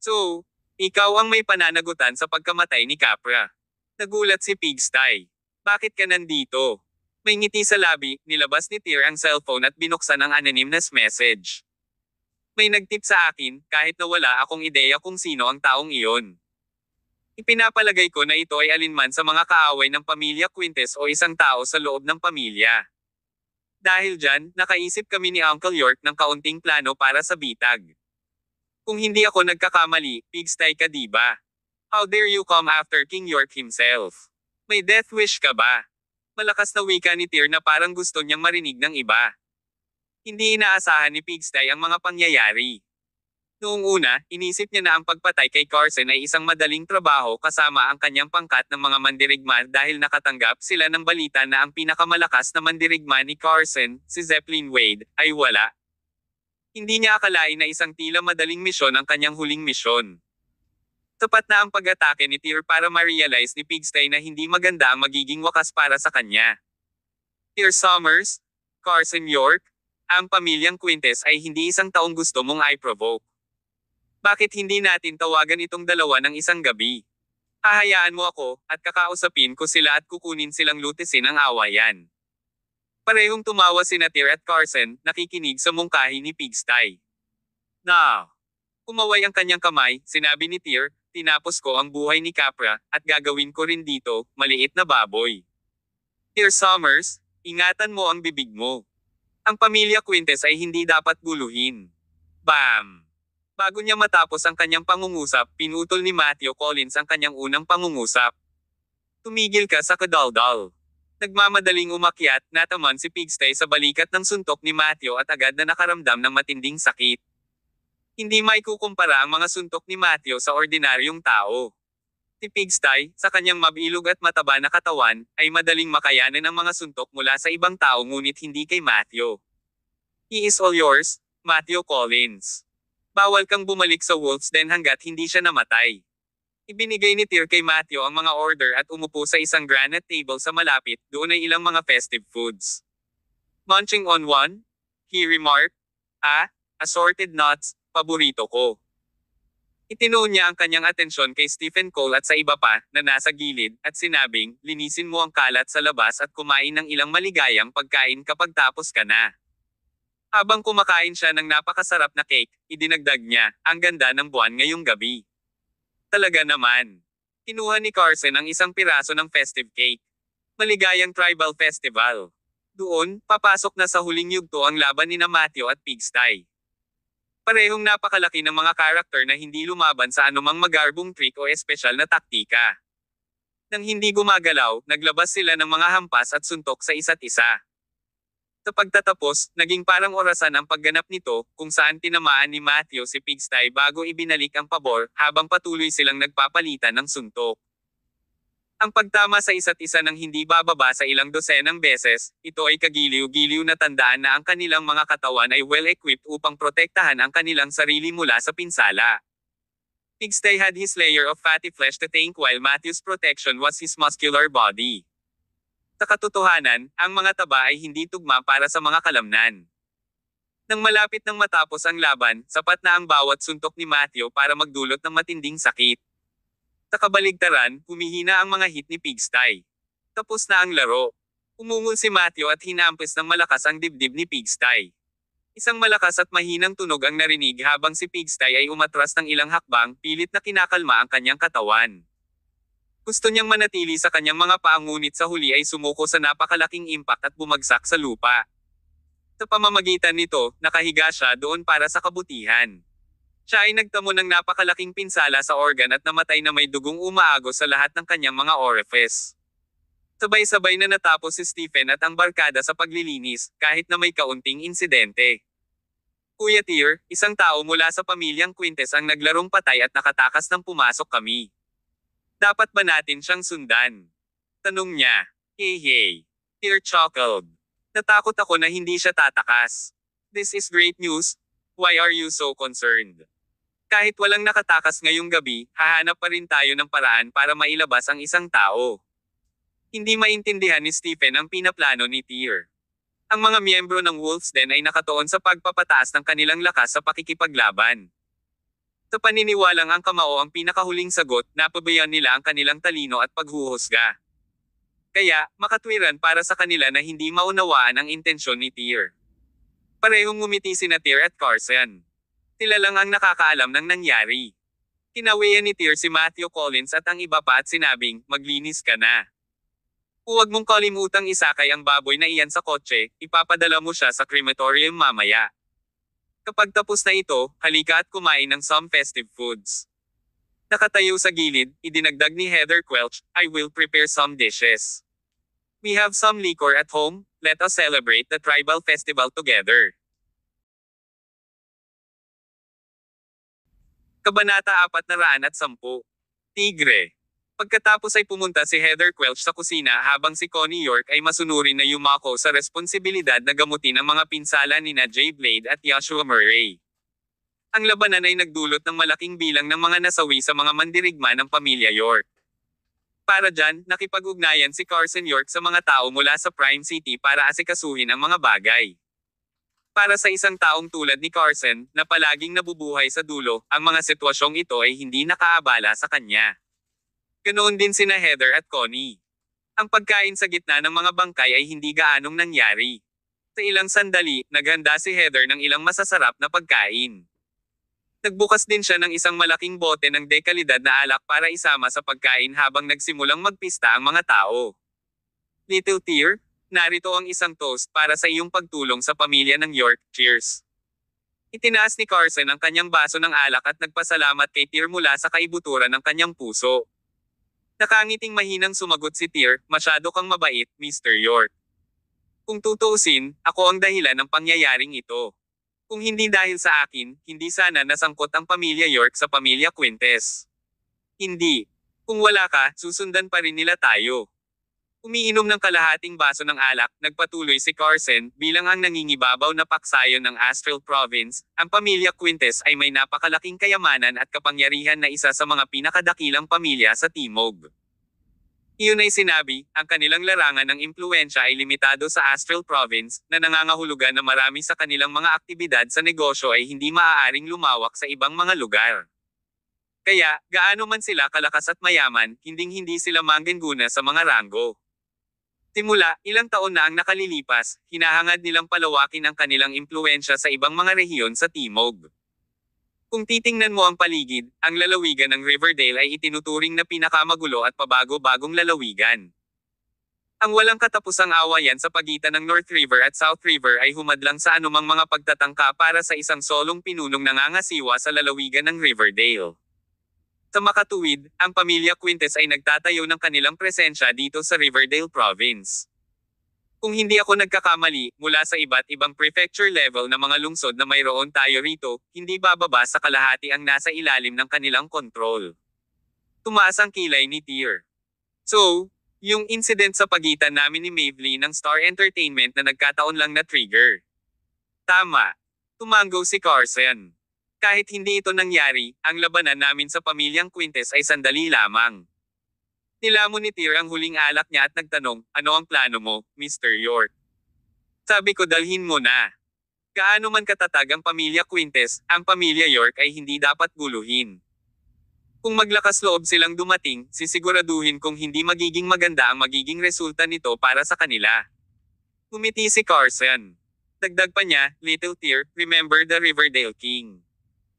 So, ikaw ang may pananagutan sa pagkamatay ni Capra. Nagulat si Pigsty. Bakit ka nandito? May ngiti sa labi, nilabas ni Tyr ang cellphone at binuksan ang anonymous message. May nagtip sa akin, kahit na wala akong ideya kung sino ang taong iyon. Ipinapalagay ko na ito ay alinman sa mga kaaway ng pamilya Quintes o isang tao sa loob ng pamilya. Dahil dyan, nakaisip kami ni Uncle York ng kaunting plano para sa bitag. Kung hindi ako nagkakamali, Pigsty ka diba? How dare you come after King York himself? May death wish ka ba? Malakas na wika ni Tyr na parang gusto niyang marinig ng iba. Hindi inaasahan ni Pigsty ang mga pangyayari. Noong una, inisip niya na ang pagpatay kay Carson ay isang madaling trabaho kasama ang kanyang pangkat ng mga mandirigma dahil nakatanggap sila ng balita na ang pinakamalakas na mandirigma ni Carson, si Zeppelin Wade, ay wala. Hindi niya akalain na isang tila madaling misyon ang kanyang huling misyon. Tapat na ang pag-atake ni Tyr para ma-realize ni Pigsty na hindi maganda ang magiging wakas para sa kanya. Tyr Summers, Carson York, ang pamilyang Quintes ay hindi isang taong gusto mong i-provoke. Bakit hindi natin tawagan itong dalawa ng isang gabi? Hahayaan mo ako, at kakausapin ko sila at kukunin silang lutisin ang awayan. Parehong tumawa sina Tyr at Carson, nakikinig sa mungkahi ni Pigsty. Now, kumaway ang kanyang kamay, sinabi ni Tyr, tinapos ko ang buhay ni Capra, at gagawin ko rin dito, maliit na baboy. Tyr Summers, ingatan mo ang bibig mo. Ang pamilya Quintes ay hindi dapat guluhin. Bam! Bago niya matapos ang kanyang pangungusap, pinutol ni Matthew Collins ang kanyang unang pangungusap. Tumigil ka sa kadaldal. Nagmamadaling umakyat, nataman si Pigsty sa balikat ng suntok ni Matthew at agad na nakaramdam ng matinding sakit. Hindi maikukumpara ang mga suntok ni Matthew sa ordinaryong tao. Si Pigsty, sa kanyang mabilog at mataba na katawan, ay madaling makayanan ang mga suntok mula sa ibang tao ngunit hindi kay Matthew. He is all yours, Matthew Collins. Bawal kang bumalik sa Wolves Den hanggat hindi siya namatay. Ibinigay ni Tyr kay Matthew ang mga order at umupo sa isang granite table sa malapit, doon ay ilang mga festive foods. Munching on one, he remarked, assorted nuts, paborito ko. Itinuon niya ang kanyang atensyon kay Stephen Cole at sa iba pa, na nasa gilid, at sinabing, linisin mo ang kalat sa labas at kumain ng ilang maligayang pagkain kapag tapos ka na. Habang kumakain siya ng napakasarap na cake, idinagdag niya, ang ganda ng buwan ngayong gabi. Talaga naman. Kinuha ni Carson ang isang piraso ng festive cake. Maligayang tribal festival. Doon, papasok na sa huling yugto ang laban nina Matthew at Pigsty. Parehong napakalaki ng mga karakter na hindi lumaban sa anumang magarbong trick o espesyal na taktika. Nang hindi gumagalaw, naglabas sila ng mga hampas at suntok sa isa't isa. Sa pagtatapos, naging parang orasan ang pagganap nito, kung saan tinamaan ni Matthew si Pigsty bago ibinalik ang pabor, habang patuloy silang nagpapalitan ng suntok. Ang pagtama sa isa't isa ng hindi bababa sa ilang dosenang beses, ito ay kagiliw-giliw na tandaan na ang kanilang mga katawan ay well-equipped upang protektahan ang kanilang sarili mula sa pinsala. Pigsty had his layer of fatty flesh to tank while Matthew's protection was his muscular body. Sa katotohanan, ang mga taba ay hindi tugma para sa mga kalamnan. Nang malapit nang matapos ang laban, sapat na ang bawat suntok ni Matthew para magdulot ng matinding sakit. Sa kabaligtaran, humihina ang mga hit ni Pigsty. Tapos na ang laro. Umungol si Matthew at hinampis ng malakas ang dibdib ni Pigsty. Isang malakas at mahinang tunog ang narinig habang si Pigsty ay umatras ng ilang hakbang, pilit na kinakalma ang kanyang katawan. Gusto niyang manatili sa kanyang mga paa ngunit sa huli ay sumuko sa napakalaking impact at bumagsak sa lupa. Sa pamamagitan nito, nakahiga siya doon para sa kabutihan. Siya ay nagtamo ng napakalaking pinsala sa organ at namatay na may dugong umaagos sa lahat ng kanyang mga orifice. Sabay-sabay na natapos si Stephen at ang barkada sa paglilinis, kahit na may kaunting insidente. Kuya Tyr, isang tao mula sa pamilyang Quintes ang naglarong patay at nakatakas nang pumasok kami. Dapat ba natin siyang sundan? Tanong niya. Hey. Tyr chuckled. Natakot ako na hindi siya tatakas. This is great news. Why are you so concerned? Kahit walang nakatakas ngayong gabi, hahanap pa rin tayo ng paraan para mailabas ang isang tao. Hindi maintindihan ni Stephen ang pinaplano ni Tyr. Ang mga miyembro ng Wolves Den ay nakatuon sa pagpapataas ng kanilang lakas sa pakikipaglaban. Sa paniniwalang ang kamao ang pinakahuling sagot, napabayaan nila ang kanilang talino at paghuhusga. Kaya, makatwiran para sa kanila na hindi maunawaan ang intensyon ni Tyr. Parehong ngumiti sina Tyr at Carson. Sila lang ang nakakaalam ng nangyari. Kinawian ni Tyr si Matthew Collins at ang iba pa at sinabing, maglinis ka na. Huwag mong kalimutang isakay ang baboy na iyan sa kotse, ipapadala mo siya sa crematorium mamaya. Kapag tapos na ito, halika at kumain ng some festive foods. Nakatayo sa gilid, idinagdag ni Heather Quelch, I will prepare some dishes. We have some liquor at home, let us celebrate the tribal festival together. Kabanata 410. Tigre. Pagkatapos ay pumunta si Heather Quelch sa kusina habang si Connie York ay masunurin na yumako sa responsibilidad na gamutin ang mga pinsala nina Jay Blade at Joshua Murray. Ang labanan ay nagdulot ng malaking bilang ng mga nasawi sa mga mandirigma ng pamilya York. Para dyan, nakipag-ugnayan si Carson York sa mga tao mula sa Prime City para asikasuhin ang mga bagay. Para sa isang taong tulad ni Carson, na palaging nabubuhay sa dulo, ang mga sitwasyong ito ay hindi nakaabala sa kanya. Ganoon din sina Heather at Connie. Ang pagkain sa gitna ng mga bangkay ay hindi gaanong nangyari. Sa ilang sandali, naghanda si Heather ng ilang masasarap na pagkain. Nagbukas din siya ng isang malaking bote ng dekalidad na alak para isama sa pagkain habang nagsimulang magpista ang mga tao. Little Tyr, narito ang isang toast para sa iyong pagtulong sa pamilya ng York, cheers. Itinaas ni Carson ang kanyang baso ng alak at nagpasalamat kay Tyr mula sa kaibuturan ng kanyang puso. Nakangiting mahinang sumagot si Tyr, masyado kang mabait, Mr. York. Kung tutuusin, ako ang dahilan ng pangyayaring ito. Kung hindi dahil sa akin, hindi sana nasangkot ang pamilya York sa pamilya Quintes. Hindi. Kung wala ka, susundan pa rin nila tayo. Umiinom ng kalahating baso ng alak, nagpatuloy si Carson, bilang ang nangingibabaw na paksayon ng Astral Province, ang pamilya Quintes ay may napakalaking kayamanan at kapangyarihan na isa sa mga pinakadakilang pamilya sa Timog. Iyon ay sinabi, ang kanilang larangan ng impluwensya ay limitado sa Astral Province, na nangangahulugan na marami sa kanilang mga aktibidad sa negosyo ay hindi maaaring lumawak sa ibang mga lugar. Kaya, gaano man sila kalakas at mayaman, hinding-hindi sila manggenguna sa mga ranggo. Simula, ilang taon na ang nakalilipas, hinahangad nilang palawakin ang kanilang impluwensya sa ibang mga rehiyon sa Timog. Kung titingnan mo ang paligid, ang lalawigan ng Riverdale ay itinuturing na pinakamagulo at pabago-bagong lalawigan. Ang walang katapusang awayan sa pagitan ng North River at South River ay humadlang sa anumang mga pagtatangka para sa isang solong pinunong nangangasiwa sa lalawigan ng Riverdale. Sa makatuwid, ang pamilya Quintes ay nagtatayo ng kanilang presensya dito sa Riverdale Province. Kung hindi ako nagkakamali, mula sa iba't ibang prefecture level na mga lungsod na mayroon tayo rito, hindi bababa sa kalahati ang nasa ilalim ng kanilang kontrol. Tumaas ang kilay ni Tyr. So, yung incident sa pagitan namin ni Maevely ng Star Entertainment na nagkataon lang na trigger. Tama. Tumango si Carson. Kahit hindi ito nangyari, ang labanan namin sa pamilyang Quintes ay sandali lamang. Nilamon ni Tyr ang huling alak niya at nagtanong, ano ang plano mo, Mr. York? Sabi ko dalhin mo na. Gaano man katatag ang pamilya Quintes, ang pamilya York ay hindi dapat guluhin. Kung maglakas loob silang dumating, sisiguraduhin kung hindi magiging maganda ang magiging resulta nito para sa kanila. Umiti si Carson. Dagdag pa niya, Little Tyr, remember the Riverdale King.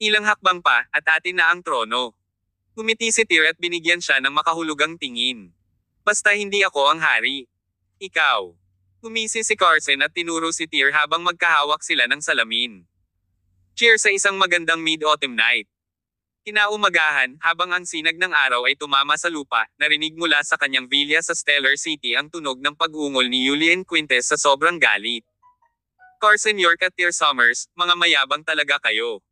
Ilang hakbang pa, at atin na ang trono. Gumiti si Tyr at binigyan siya ng makahulugang tingin. Basta hindi ako ang hari. Ikaw. Umisi si Carson at tinuro si Tyr habang magkahawak sila ng salamin. Cheers sa isang magandang mid-autumn night. Kinaumagahan, habang ang sinag ng araw ay tumama sa lupa, narinig mula sa kanyang villa sa Stellar City ang tunog ng pag-ungol ni Julian Quintes sa sobrang galit. Carson York at Tyr Summers, mga mayabang talaga kayo.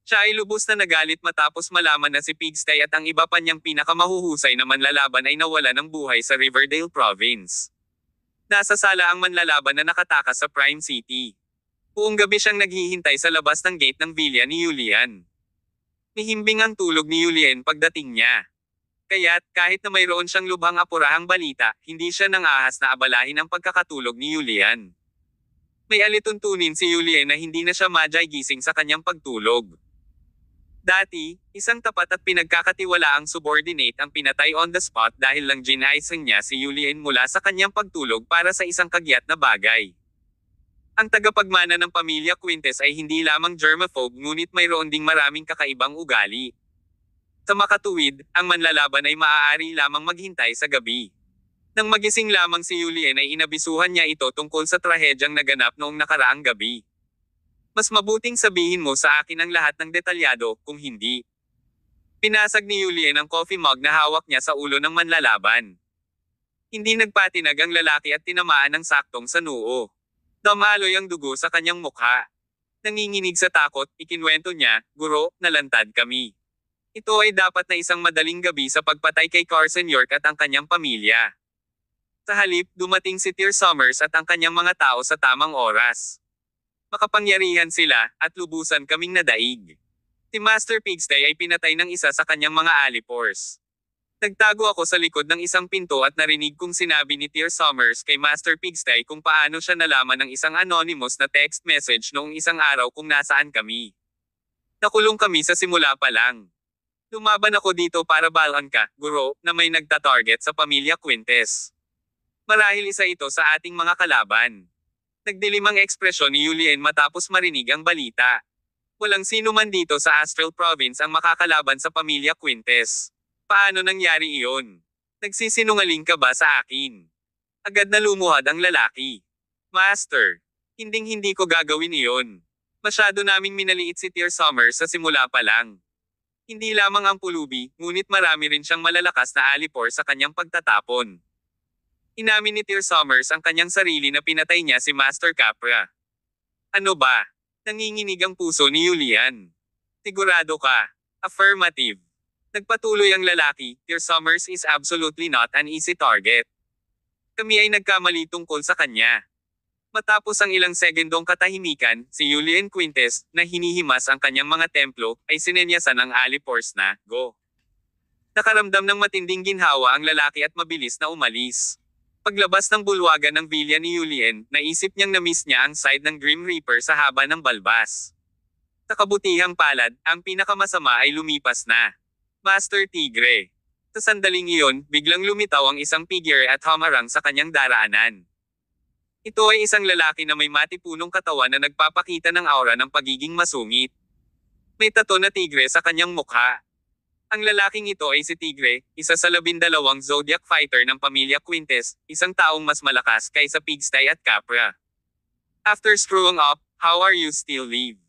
Siya ay lubos na nagalit matapos malaman na si Pigstay at ang iba pa niyang pinakamahuhusay na manlalaban ay nawala ng buhay sa Riverdale Province. Nasa sala ang manlalaban na nakatakas sa Prime City. Buong gabi siyang naghihintay sa labas ng gate ng villa ni Julian. Nihimbing ang tulog ni Julian pagdating niya. Kaya't, kahit na mayroon siyang lubhang apurahang balita, hindi siya nang ahas na abalahin ang pagkakatulog ni Julian. May alituntunin si Julian na hindi na siya madyay gising sa kanyang pagtulog. Dati, isang tapat at pinagkakatiwalaang subordinate ang pinatay on the spot dahil lang ginaisang niya si Julian mula sa kanyang pagtulog para sa isang kagyat na bagay. Ang tagapagmana ng pamilya Quintes ay hindi lamang germaphobe ngunit mayroon ding maraming kakaibang ugali. Sa makatuwid, ang manlalaban ay maaari lamang maghintay sa gabi. Nang magising lamang si Julian ay inabisuhan niya ito tungkol sa trahedyang naganap noong nakaraang gabi. Mas mabuting sabihin mo sa akin ang lahat ng detalyado, kung hindi. Pinasag ni Julian ang coffee mug na hawak niya sa ulo ng manlalaban. Hindi nagpatinag ang lalaki at tinamaan ng saktong sa noo. Damaloy ang dugo sa kanyang mukha. Nanginginig sa takot, ikinwento niya, Guro, nalantad kami. Ito ay dapat na isang madaling gabi sa pagpatay kay Carson York at ang kanyang pamilya. Sa halip, dumating si Tyr Summers at ang kanyang mga tao sa tamang oras. Makapangyarihan sila, at lubusan kaming nadaig. Si Master Pigstay ay pinatay ng isa sa kanyang mga alipors. Nagtago ako sa likod ng isang pinto at narinig kong sinabi ni Tyr Summers kay Master Pigstay kung paano siya nalaman ng isang anonymous na text message noong isang araw kung nasaan kami. Nakulong kami sa simula pa lang. Lumaban ako dito para balaan ka, Guro, na may nagtatarget sa pamilya Quintes. Marahil isa ito sa ating mga kalaban. Nagdilim ang ekspresyon ni Julian matapos marinig ang balita. Walang sino man dito sa Astral Province ang makakalaban sa pamilya Quintes. Paano nangyari iyon? Nagsisinungaling ka ba sa akin? Agad na lumuhad ang lalaki. Master, hinding-hindi ko gagawin iyon. Masyado naming minaliit si Tyr Summers sa simula pa lang. Hindi lamang ang pulubi, ngunit marami rin siyang malalakas na alipor sa kanyang pagtatapon. Inamin ni Tyr Summers ang kanyang sarili na pinatay niya si Master Capra. Ano ba? Nanginginig ang puso ni Julian. Sigurado ka? Affirmative. Nagpatuloy ang lalaki, Tyr Summers is absolutely not an easy target. Kami ay nagkamali tungkol sa kanya. Matapos ang ilang segundong katahimikan, si Julian Quintes, na hinihimas ang kanyang mga templo, ay sinenyasan ng Alipors na, "Go." Nakaramdam ng matinding ginhawa ang lalaki at mabilis na umalis. Paglabas ng bulwagan ng villa ni Julian, naisip niyang na-miss niya ang side ng Grim Reaper sa haba ng balbas. Sa kabutihang palad, ang pinakamasama ay lumipas na. Master Tigre. Sa sandaling iyon, biglang lumitaw ang isang figure at humarang sa kanyang daraanan. Ito ay isang lalaki na may matipunong katawan na nagpapakita ng aura ng pagiging masungit. May tato na tigre sa kanyang mukha. Ang lalaking ito ay si Tigre, isa sa 12 Zodiac fighter ng pamilya Quintes, isang taong mas malakas kaysa Pigsty at Capra. After screwing up, how are you still live?